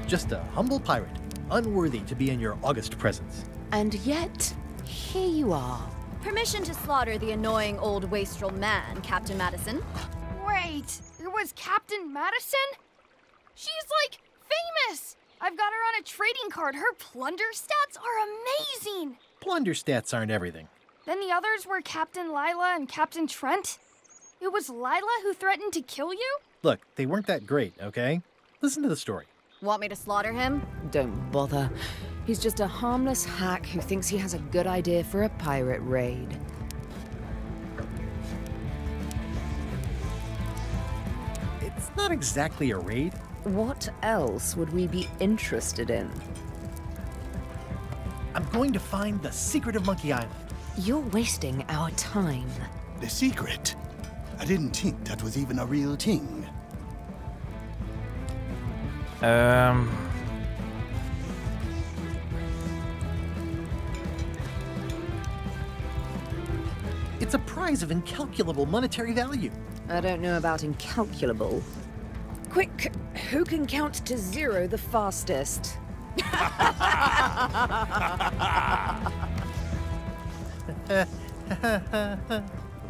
Just a humble pirate, unworthy to be in your August presence. And yet, here you are. Permission to slaughter the annoying old wastrel man, Captain Madison. Wait, it was Captain Madison? She's like famous! I've got her on a trading card. Her plunder stats are amazing! Plunder stats aren't everything. Then the others were Captain Lila and Captain Trent. It was Lila who threatened to kill you? Look, they weren't that great, okay? Listen to the story. Want me to slaughter him? Don't bother. He's just a harmless hack who thinks he has a good idea for a pirate raid. It's not exactly a raid. What else would we be interested in? I'm going to find the secret of Monkey Island. You're wasting our time. The secret? I didn't think that was even a real thing. It's a prize of incalculable monetary value. I don't know about incalculable. Quick, who can count to 0 the fastest?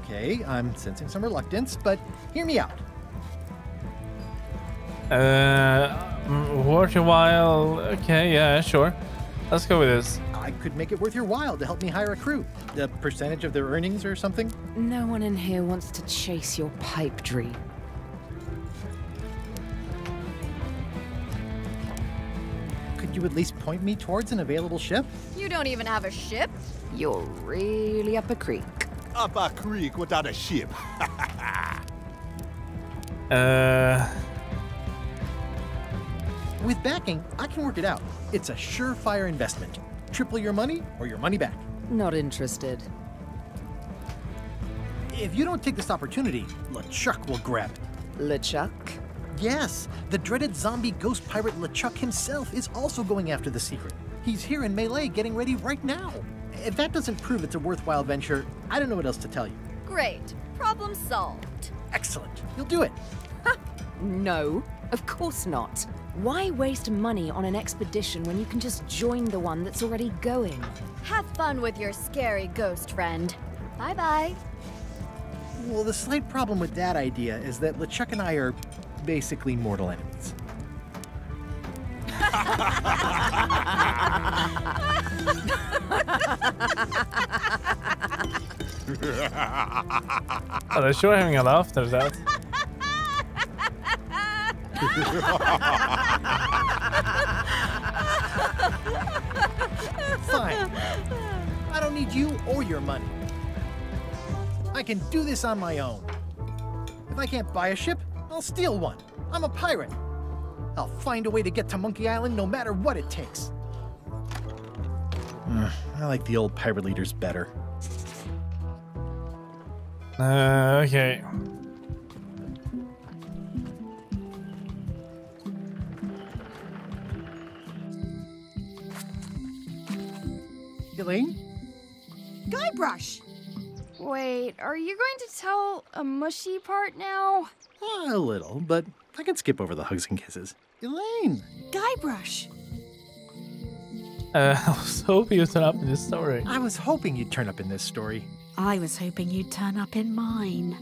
Okay, I'm sensing some reluctance, but hear me out. Worth your while. Okay, yeah, sure. Let's go with this. I could make it worth your while to help me hire a crew. A percentage of their earnings or something? No one in here wants to chase your pipe dream. Could you at least point me towards an available ship? You don't even have a ship? You're really up a creek. Up a creek without a ship. With backing, I can work it out. It's a surefire investment. Triple your money or your money back. Not interested. If you don't take this opportunity, LeChuck will grab it. LeChuck? Yes, the dreaded zombie ghost pirate LeChuck himself is also going after the secret. He's here in Melee getting ready right now. If that doesn't prove it's a worthwhile venture, I don't know what else to tell you. Great. Problem solved. Excellent. You'll do it. No, of course not. Why waste money on an expedition when you can just join the one that's already going? Have fun with your scary ghost friend. Bye-bye. Well, the slight problem with that idea is that LeChuck and I are basically mortal enemies. Oh, they're sure having a laugh at that. Fine. I don't need you or your money. I can do this on my own. If I can't buy a ship, I'll steal one. I'm a pirate. I'll find a way to get to Monkey Island no matter what it takes. I like the old pirate leaders better. Okay. Elaine? Guybrush! Wait, are you going to tell a mushy part now? A little, but I can skip over the hugs and kisses. Elaine! Guybrush! I was hoping you'd turn up in this story. I was hoping you'd turn up in this story. I was hoping you'd turn up in mine.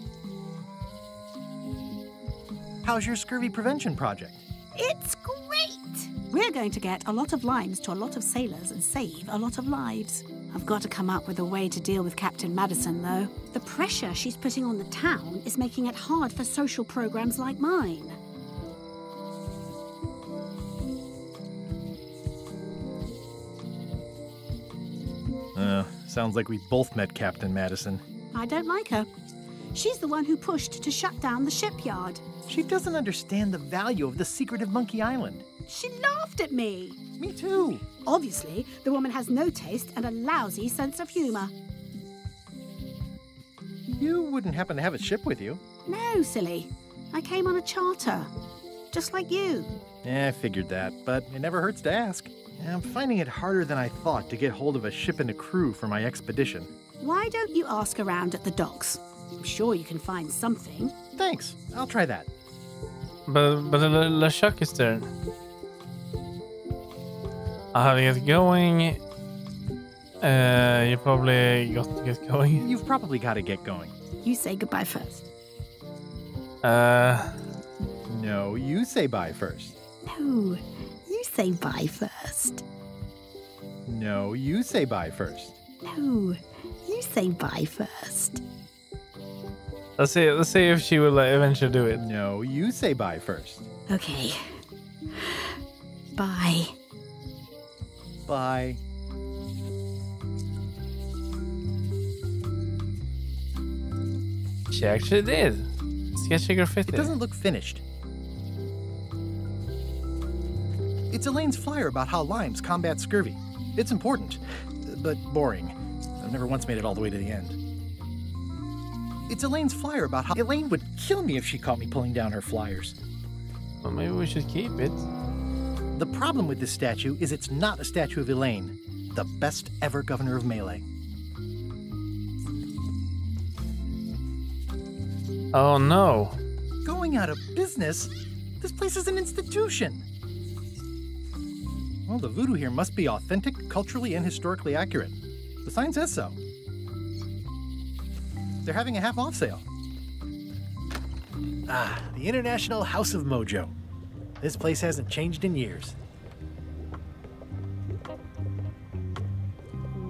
How's your scurvy prevention project? It's great! We're going to get a lot of limes to a lot of sailors and save a lot of lives. I've got to come up with a way to deal with Captain Madison, though. The pressure she's putting on the town is making it hard for social programs like mine. Sounds like we both met Captain Madison. I don't like her. She's the one who pushed to shut down the shipyard. She doesn't understand the value of the secret of Monkey Island. She laughed at me. Me too. Obviously, the woman has no taste and a lousy sense of humor. You wouldn't happen to have a ship with you? No, silly. I came on a charter. Just like you. I figured that, but it never hurts to ask. I'm finding it harder than I thought to get hold of a ship and a crew for my expedition. Why don't you ask around at the docks? I'm sure you can find something. Thanks. I'll try that. But LeChuck is there. How to get going? You probably got to get going. You've probably got to get going. You say goodbye first. No, you say bye first. No, you say bye first. No, you say bye first. No, you say bye first. Let's see if she will eventually do it. No, you say bye first. Okay. Bye. Bye. She actually did. Sketchy graffiti. It doesn't look finished. It's Elaine's flyer about how limes combat scurvy. It's important, but boring. I've never once made it all the way to the end. It's Elaine's flyer about how Elaine would kill me if she caught me pulling down her flyers. Well, maybe we should keep it. The problem with this statue is it's not a statue of Elaine, the best ever governor of Melee. Oh no. Going out of business? This place is an institution. Well, the voodoo here must be authentic, culturally, and historically accurate. The sign says so. They're having a half-off sale. Ah, the International House of Mojo. This place hasn't changed in years.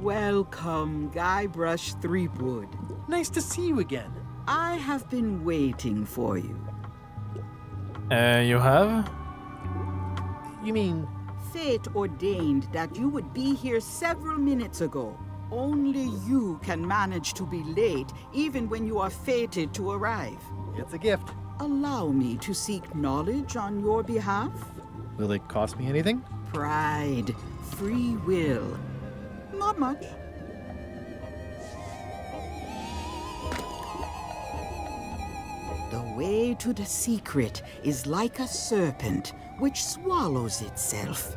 Welcome, Guybrush Threepwood. Nice to see you again. I have been waiting for you. You have? You mean... Fate ordained that you would be here several minutes ago. Only you can manage to be late, even when you are fated to arrive. It's a gift. Allow me to seek knowledge on your behalf. Will it cost me anything? Pride, free will. Not much. The way to the secret is like a serpent which swallows itself.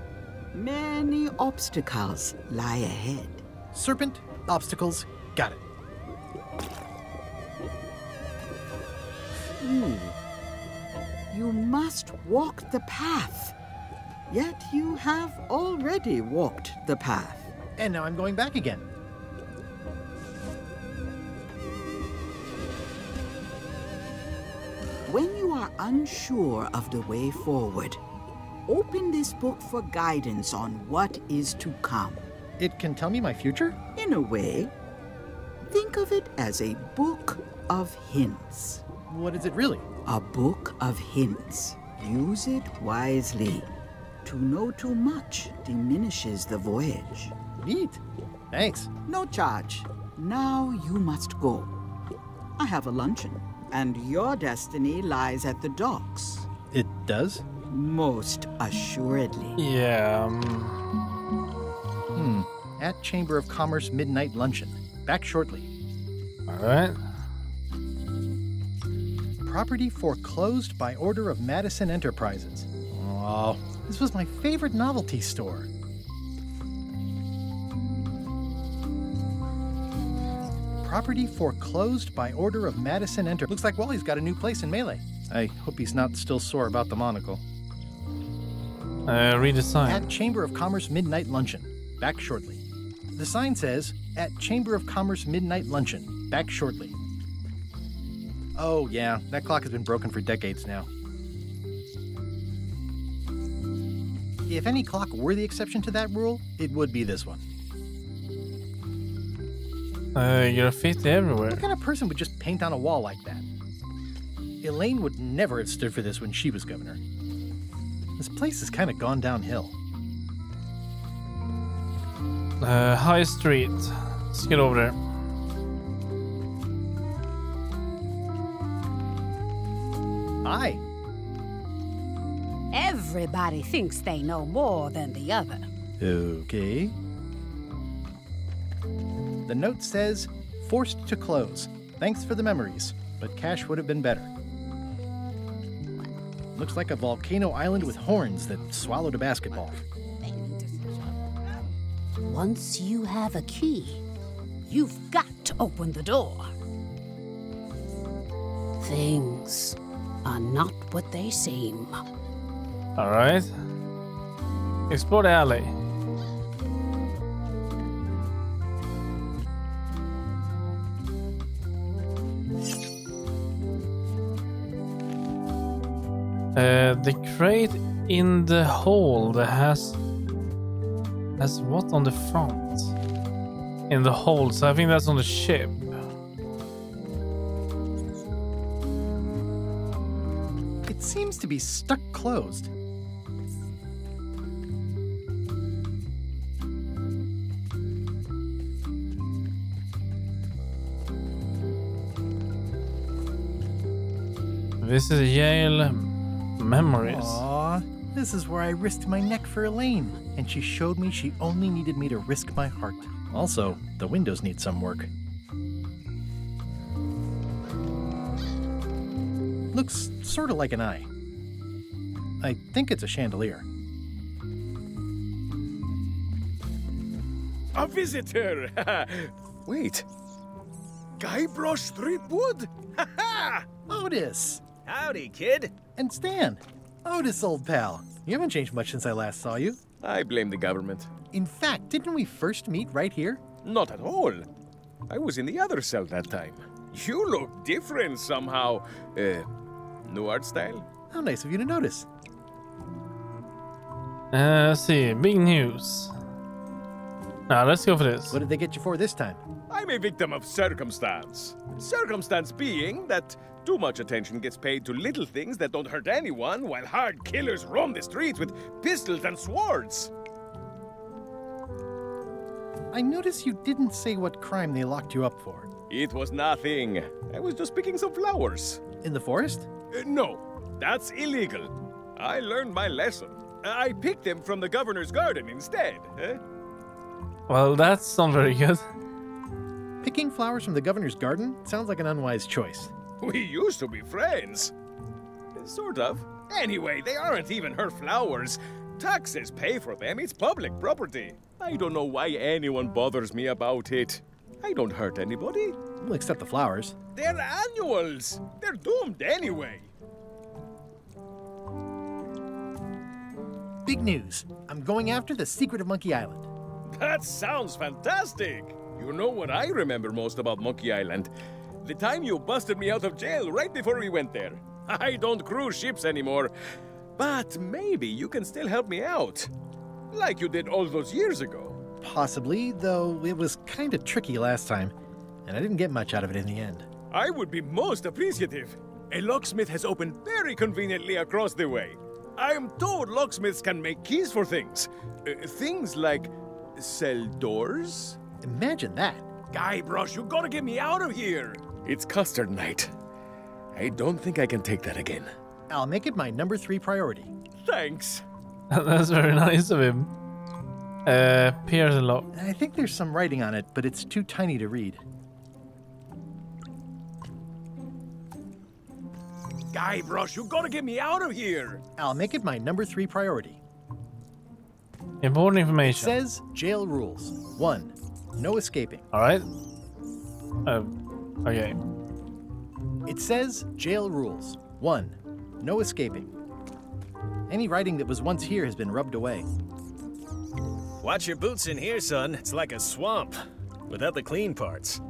Many obstacles lie ahead. Serpent, obstacles, got it. You must walk the path. Yet you have already walked the path. And now I'm going back again. When you are unsure of the way forward, open this book for guidance on what is to come. It can tell me my future? In a way. Think of it as a book of hints. What is it really? A book of hints. Use it wisely. To know too much diminishes the voyage. Neat. Thanks. No charge. Now you must go. I have a luncheon, and your destiny lies at the docks. It does? Most assuredly. Yeah. At Chamber of Commerce Midnight Luncheon. Back shortly. Alright. Property foreclosed by order of Madison Enterprises. Oh, this was my favorite novelty store. Property foreclosed by order of Madison Enter. Looks like Wally's got a new place in Melee. I hope he's not still sore about the monocle. Read the sign. At Chamber of Commerce Midnight Luncheon. Back shortly. The sign says, at Chamber of Commerce Midnight Luncheon. Back shortly. Oh yeah, that clock has been broken for decades now. If any clock were the exception to that rule, it would be this one. Graffiti everywhere. What kind of person would just paint on a wall like that? Elaine would never have stood for this when she was governor. This place has kind of gone downhill. High Street. Let's get over there. Hi. Everybody thinks they know more than the other. Okay. The note says, forced to close. Thanks for the memories, but cash would have been better. Looks like a volcano island with horns that swallowed a basketball. Once you have a key, you've got to open the door. Things are not what they seem. Alright. Explore the alley. The crate in the hole that has what on the front? In the hole, so I think that's on the ship. It seems to be stuck closed. This is Yale Memories. Aww, this is where I risked my neck for Elaine, and she showed me she only needed me to risk my heart. Also, the windows need some work. Looks sort of like an eye. I think it's a chandelier. A visitor! Wait. Guybrush Threepwood? Otis! Howdy, kid. And Stan. Otis, old pal. You haven't changed much since I last saw you. I blame the government. In fact, didn't we first meet right here? Not at all. I was in the other cell that time. You look different somehow. New art style? How nice of you to notice. Let's see. Big news. Now, let's go for this. What did they get you for this time? I'm a victim of circumstance. Circumstance being that too much attention gets paid to little things that don't hurt anyone, while hard killers roam the streets with pistols and swords. I noticed you didn't say what crime they locked you up for. It was nothing. I was just picking some flowers. In the forest? No, that's illegal. I learned my lesson. I picked them from the governor's garden instead. Well, that's not very good. Picking flowers from the governor's garden sounds like an unwise choice. We used to be friends. Sort of. Anyway, they aren't even her flowers. Taxes pay for them. It's public property. I don't know why anyone bothers me about it. I don't hurt anybody. Well, except the flowers. They're annuals. They're doomed anyway. Big news. I'm going after the secret of Monkey Island. That sounds fantastic. You know what I remember most about Monkey Island? The time you busted me out of jail right before we went there. I don't cruise ships anymore. But maybe you can still help me out. Like you did all those years ago. Possibly, though it was kind of tricky last time, and I didn't get much out of it in the end. I would be most appreciative. A locksmith has opened very conveniently across the way. I am told locksmiths can make keys for things. Things like cell doors. Imagine that. Guybrush, you gotta get me out of here. It's custard night. I don't think I can take that again. I'll make it my number 3 priority. Thanks. That's very nice of him. Pierce a lot. I think there's some writing on it, but it's too tiny to read. Guybrush, you gotta get me out of here. I'll make it my number 3 priority. Important It information. says jail rules. 1. No escaping. Alright. Okay. It says jail rules. 1. No escaping. Any writing that was once here has been rubbed away. Watch your boots in here, son. It's like a swamp, without the clean parts.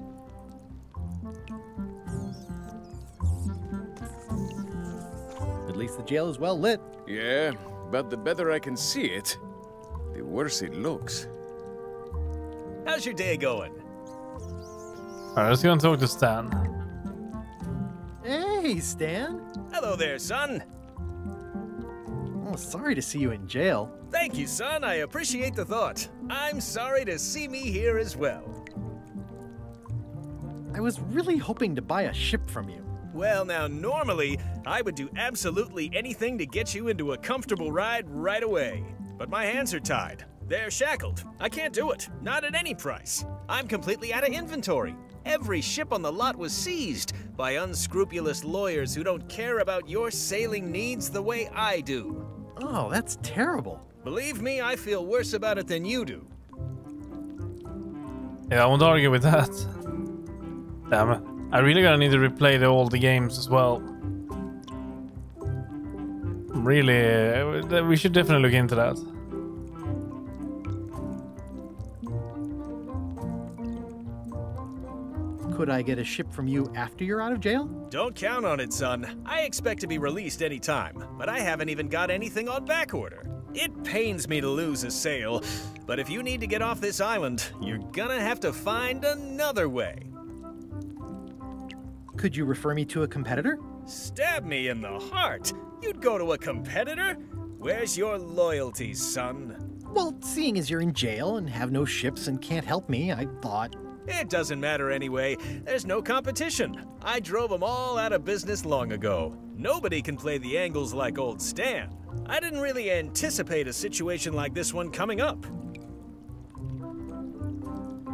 At least the jail is well lit. Yeah, but the better I can see it, the worse it looks. How's your day going? Alright, let's go and talk to Stan. Hey, Stan. Hello there, son. Oh, sorry to see you in jail. Thank you, son. I appreciate the thought. I'm sorry to see me here as well. I was really hoping to buy a ship from you. Well, now, normally, I would do absolutely anything to get you into a comfortable ride right away. But my hands are tied. They're shackled. I can't do it. Not at any price. I'm completely out of inventory. Every ship on the lot was seized by unscrupulous lawyers who don't care about your sailing needs the way I do. Oh, that's terrible. Believe me, I feel worse about it than you do. Yeah, I won't argue with that. Damn, I really gonna need to replay all the games as well. Really, we should definitely look into that. Could I get a ship from you after you're out of jail? Don't count on it, son. I expect to be released any time, but I haven't even got anything on back order. It pains me to lose a sale, but if you need to get off this island, you're gonna have to find another way. Could you refer me to a competitor? Stab me in the heart. You'd go to a competitor? Where's your loyalty, son? Well, seeing as you're in jail and have no ships and can't help me, I thought... It doesn't matter anyway. There's no competition. I drove them all out of business long ago. Nobody can play the angles like old Stan. I didn't really anticipate a situation like this one coming up.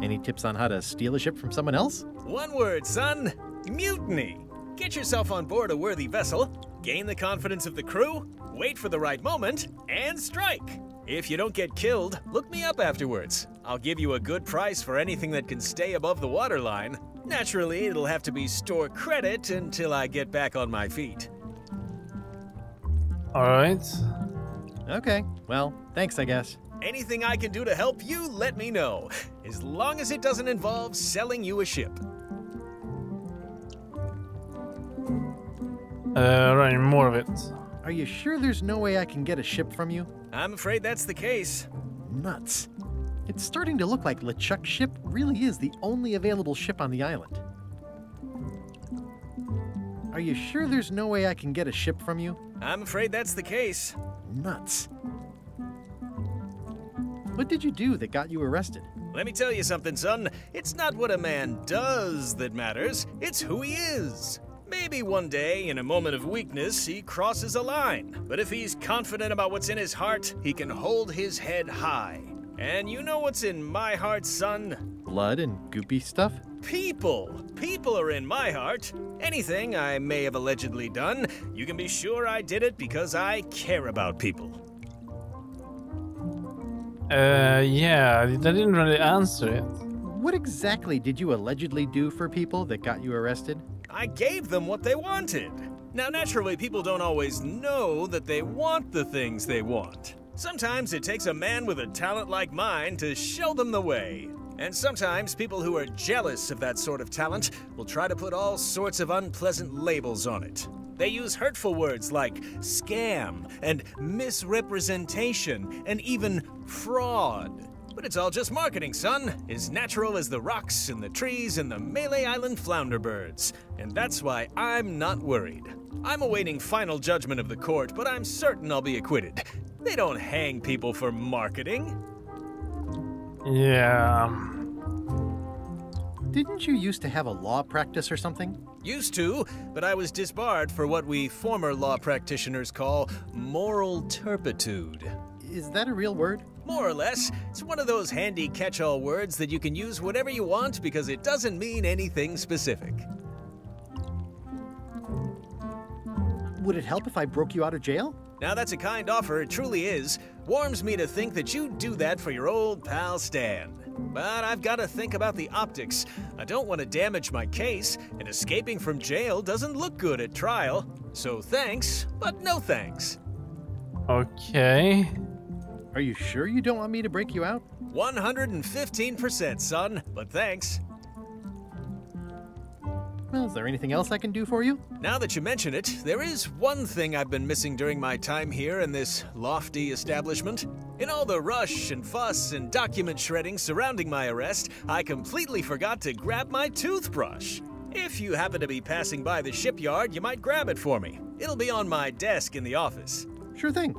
Any tips on how to steal a ship from someone else? One word, son. Mutiny. Get yourself on board a worthy vessel, gain the confidence of the crew, wait for the right moment, and strike. If you don't get killed, look me up afterwards. I'll give you a good price for anything that can stay above the waterline. Naturally, it'll have to be store credit until I get back on my feet. Alright. Okay, well, thanks, I guess. Anything I can do to help you, let me know. As long as it doesn't involve selling you a ship. Right, more of it. Are you sure there's no way I can get a ship from you? I'm afraid that's the case. Nuts. It's starting to look like LeChuck's ship really is the only available ship on the island. Are you sure there's no way I can get a ship from you? I'm afraid that's the case. Nuts. What did you do that got you arrested? Let me tell you something, son. It's not what a man does that matters, it's who he is. Maybe one day, in a moment of weakness, he crosses a line. But if he's confident about what's in his heart, he can hold his head high. And you know what's in my heart, son? Blood and goopy stuff? People. People are in my heart. Anything I may have allegedly done, you can be sure I did it because I care about people. Yeah, I didn't really answer it. What exactly did you allegedly do for people that got you arrested? I gave them what they wanted. Now, naturally, people don't always know that they want the things they want. Sometimes it takes a man with a talent like mine to show them the way. And sometimes people who are jealous of that sort of talent will try to put all sorts of unpleasant labels on it. They use hurtful words like scam and misrepresentation and even fraud. But it's all just marketing, son. As natural as the rocks and the trees and the Malay Island flounderbirds. And that's why I'm not worried. I'm awaiting final judgment of the court, but I'm certain I'll be acquitted. They don't hang people for marketing. Yeah. Didn't you used to have a law practice or something? Used to, but I was disbarred for what we former law practitioners call moral turpitude. Is that a real word? More or less. It's one of those handy catch-all words that you can use whatever you want because it doesn't mean anything specific. Would it help if I broke you out of jail? Now that's a kind offer, it truly is. Warms me to think that you'd do that for your old pal Stan. But I've got to think about the optics. I don't want to damage my case, and escaping from jail doesn't look good at trial. So thanks, but no thanks. Okay. Are you sure you don't want me to break you out? 115%, son, but thanks. Well, is there anything else I can do for you? Now that you mention it, there is one thing I've been missing during my time here in this lofty establishment. In all the rush and fuss and document shredding surrounding my arrest, I completely forgot to grab my toothbrush. If you happen to be passing by the shipyard, you might grab it for me. It'll be on my desk in the office. Sure thing.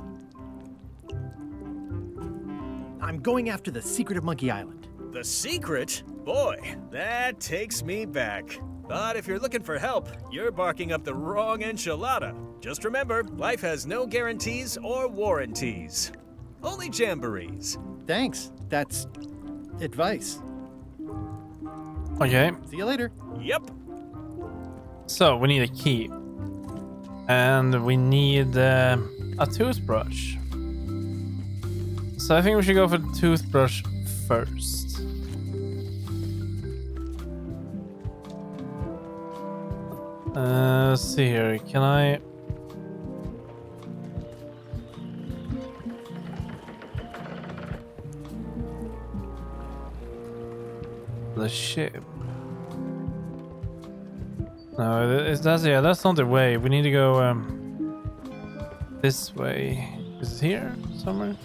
I'm going after the secret of Monkey Island. The secret? Boy, that takes me back. But if you're looking for help, you're barking up the wrong enchilada. Just remember, life has no guarantees or warranties. Only jamborees. Thanks. That's advice. Okay. See you later. Yep. So we need a key. And we need a toothbrush. So I think we should go for the toothbrush first. Let's see here. Can I... The ship. No, that's not the way. We need to go this way. Is it here somewhere?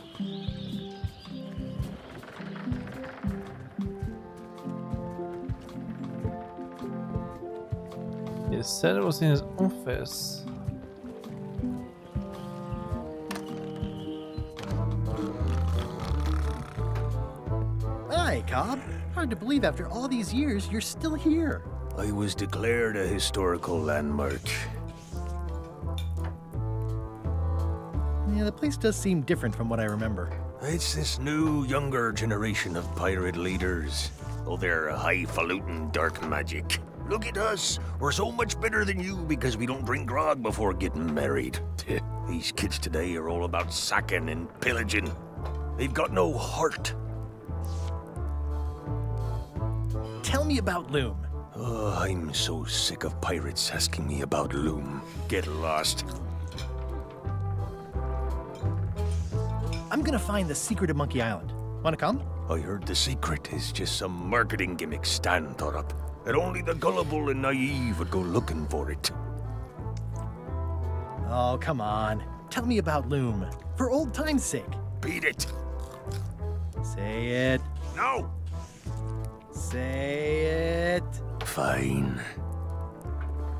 He said it was in his office. Hi, Cobb. Hard to believe after all these years you're still here. I was declared a historical landmark. Yeah, the place does seem different from what I remember. It's this new, younger generation of pirate leaders. Oh, they're highfalutin dark magic. Look at us. We're so much better than you because we don't drink grog before getting married. These kids today are all about sacking and pillaging. They've got no heart. Tell me about Loom. Oh, I'm so sick of pirates asking me about Loom. Get lost. I'm gonna find the secret of Monkey Island. Wanna come? I heard the secret is just some marketing gimmick Stan thought up. That only the gullible and naive would go looking for it. Oh, come on. Tell me about Loom. For old time's sake. Beat it. Say it. No. Say it. Fine.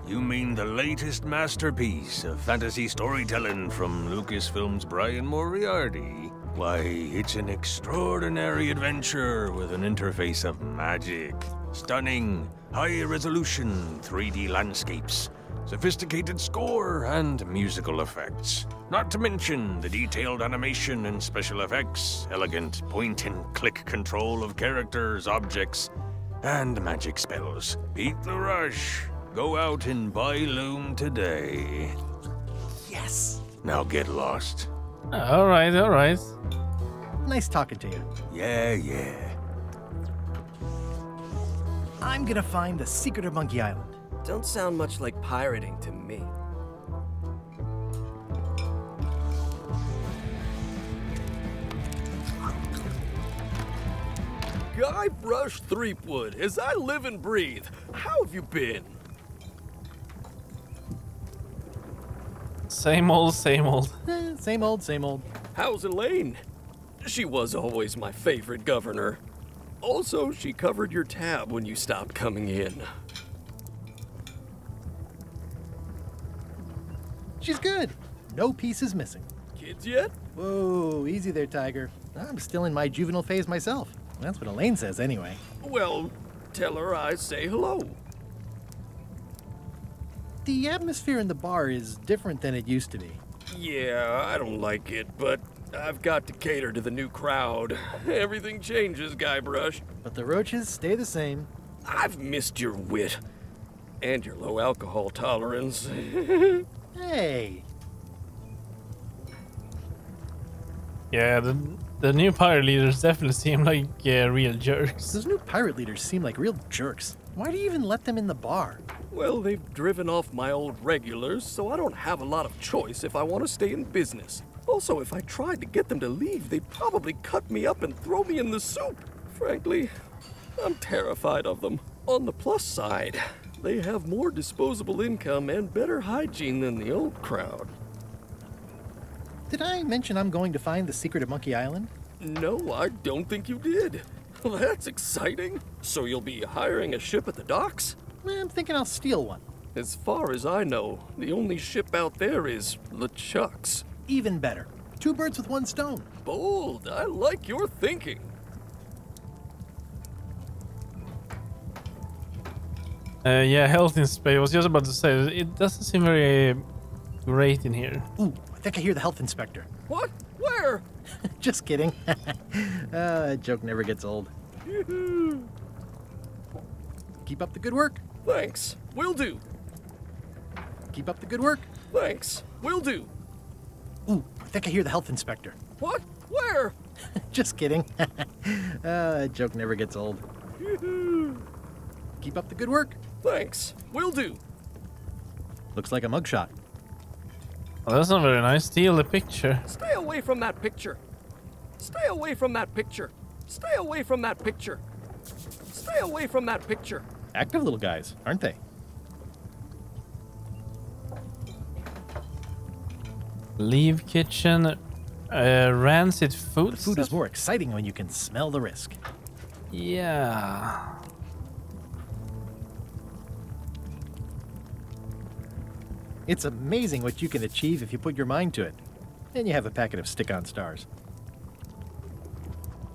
You mean the latest masterpiece of fantasy storytelling from Lucasfilm's Brian Moriarty? Why, it's an extraordinary adventure with an interface of magic. Stunning, high-resolution 3D landscapes, sophisticated score, and musical effects. Not to mention the detailed animation and special effects, elegant point-and-click control of characters, objects, and magic spells. Beat the rush. Go out and buy Loom today. Yes! Now get lost. Alright, alright. Nice talking to you. Yeah. I'm gonna find the secret of Monkey Island. Don't sound much like pirating to me. Guybrush Threepwood, as I live and breathe, how have you been? Same old, same old. Same old, same old. How's Elaine? She was always my favorite governor. Also, she covered your tab when you stopped coming in. She's good. No pieces missing. Kids yet? Whoa, easy there, Tiger. I'm still in my juvenile phase myself. That's what Elaine says anyway. Well, tell her I say hello. The atmosphere in the bar is different than it used to be. Yeah, I don't like it, but I've got to cater to the new crowd. Everything changes, Guybrush. But the roaches stay the same. I've missed your wit. And your low alcohol tolerance. Hey! Yeah, the new pirate leaders definitely seem like real jerks. Those new pirate leaders seem like real jerks. Why do you even let them in the bar? Well, they've driven off my old regulars, so I don't have a lot of choice if I want to stay in business. Also, if I tried to get them to leave, they'd probably cut me up and throw me in the soup. Frankly, I'm terrified of them. On the plus side, they have more disposable income and better hygiene than the old crowd. Did I mention I'm going to find the secret of Monkey Island? No, I don't think you did. Well, that's exciting. So you'll be hiring a ship at the docks? I'm thinking I'll steal one. As far as I know, the only ship out there is LeChuck's. Even better. 2 birds with 1 stone. Bold. I like your thinking. Yeah, health in space. I was just about to say, it doesn't seem very great in here. Ooh, I think I hear the health inspector. What? Where? Just kidding. That joke never gets old. Keep up the good work. Thanks. Will do. Keep up the good work. Thanks. Will do. Ooh, I think I hear the health inspector. What? Where? Just kidding. That joke never gets old. Keep up the good work. Thanks. Will do. Looks like a mugshot. Well, that's not very nice. Steal the picture. Stay away from that picture. Stay away from that picture. Stay away from that picture. Stay away from that picture. Active little guys, aren't they? Leave kitchen. Rancid food. Food is more exciting when you can smell the risk. Yeah. It's amazing what you can achieve if you put your mind to it. And you have a packet of stick-on stars.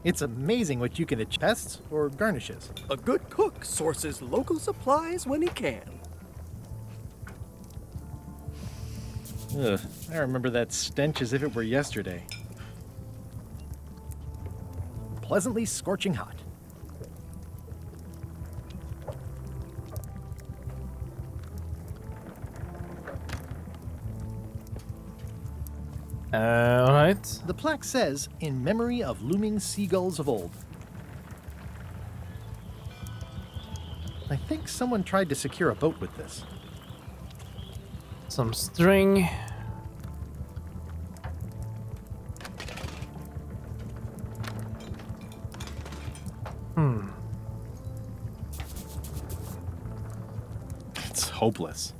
It's amazing what you can achieve. Pests or garnishes. A good cook sources local supplies when he can. Ugh, I remember that stench as if it were yesterday. Pleasantly scorching hot. All right. The plaque says, "In memory of looming seagulls of old." I think someone tried to secure a boat with this. Some string. It's hopeless.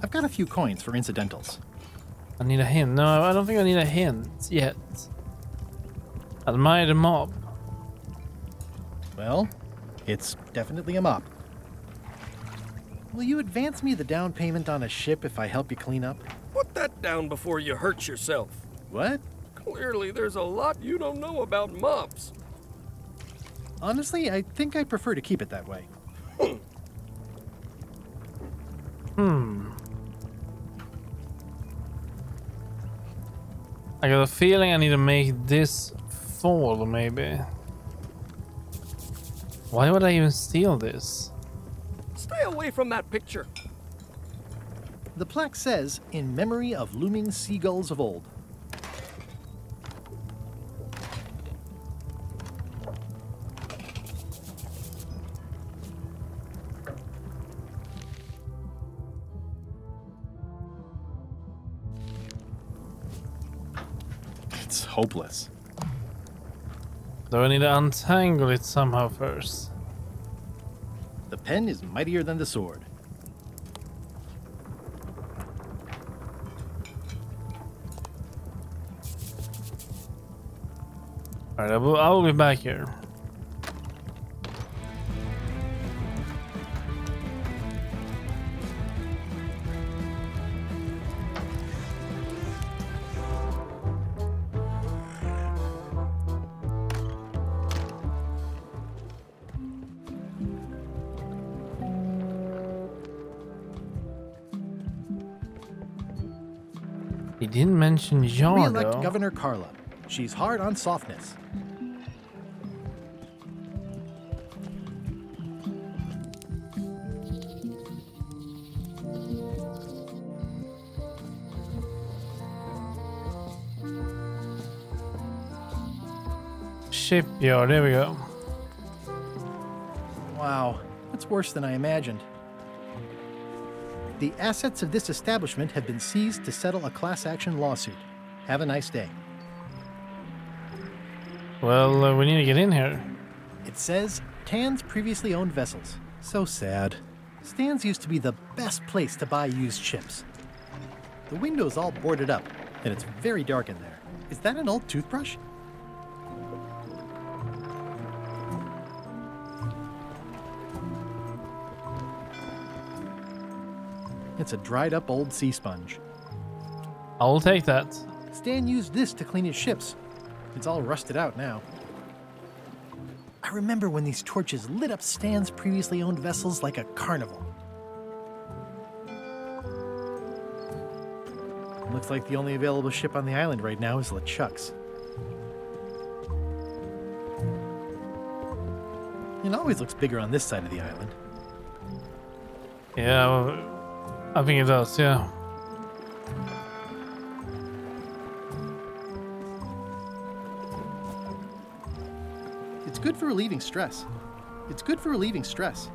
I've got a few coins for incidentals. I need a hint. No, I don't think I need a hint yet. Admire the mob. Well, it's definitely a mop. Will you advance me the down payment on a ship if I help you clean up? Put that down before you hurt yourself. What? Clearly, there's a lot you don't know about mops. Honestly, I think I prefer to keep it that way. I got a feeling I need to make this fall, maybe. Why would I even steal this? Stay away from that picture. The plaque says, "In memory of looming seagulls of old." It's hopeless. Do I need to untangle it somehow first? The pen is mightier than the sword. Alright, I will be back here. He didn't mention Jar, Re-elect though. Governor Carla. she's hard on softness. Shipyard, there we go. Wow, that's worse than I imagined. The assets of this establishment have been seized to settle a class action lawsuit. Have a nice day. Well, we need to get in here. It says, Tan's previously owned vessels. So sad. Stan's used to be the best place to buy used ships. The window's all boarded up, and it's very dark in there. Is that an old toothbrush? It's a dried up old sea sponge. I'll take that. Stan used this to clean his ships. It's all rusted out now. I remember when these torches lit up Stan's previously owned vessels like a carnival. Looks like the only available ship on the island right now is LeChuck's. It always looks bigger on this side of the island. Yeah, well, I think it does, yeah. It's good for relieving stress. It's good for relieving stress.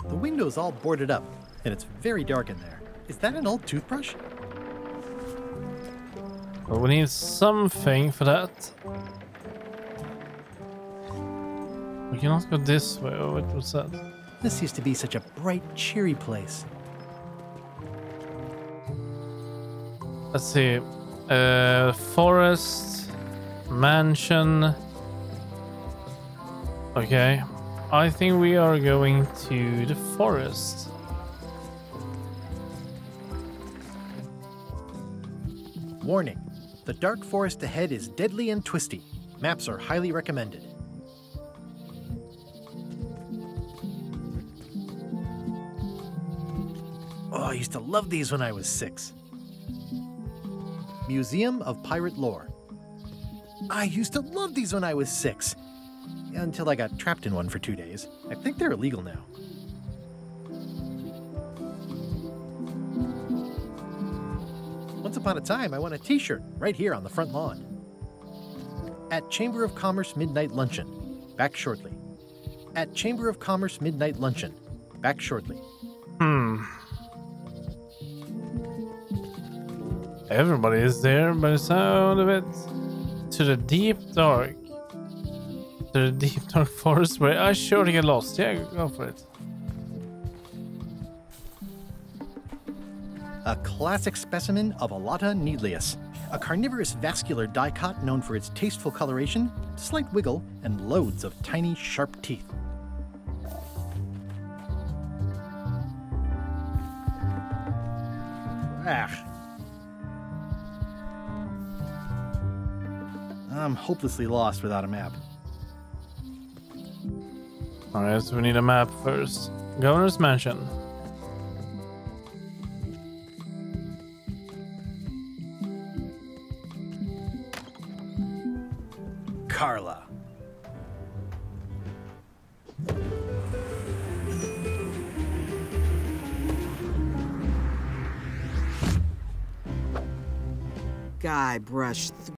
The window's all boarded up, and it's very dark in there. Is that an old toothbrush? Well, we need something for that. We cannot go this way. Oh, what was that? This used to be such a bright, cheery place. Let's see. Forest, mansion. Okay. I think we are going to the forest. Warning. The dark forest ahead is deadly and twisty. Maps are highly recommended. Oh, I used to love these when I was 6. Museum of Pirate Lore. I used to love these when I was 6. Until I got trapped in one for 2 days. I think they're illegal now. Once upon a time, I won a t-shirt right here on the front lawn. At Chamber of Commerce Midnight Luncheon. Back shortly. At Chamber of Commerce Midnight Luncheon. Back shortly. Everybody is there by the sound of it. To the deep dark. To the deep dark forest where I sure to get lost. Yeah, go for it. A classic specimen of Alata needleus, a carnivorous vascular dicot known for its tasteful coloration, slight wiggle, and loads of tiny, sharp teeth. I'm hopelessly lost without a map. Alright, so we need a map first. Governor's Mansion. Carla. Guybrush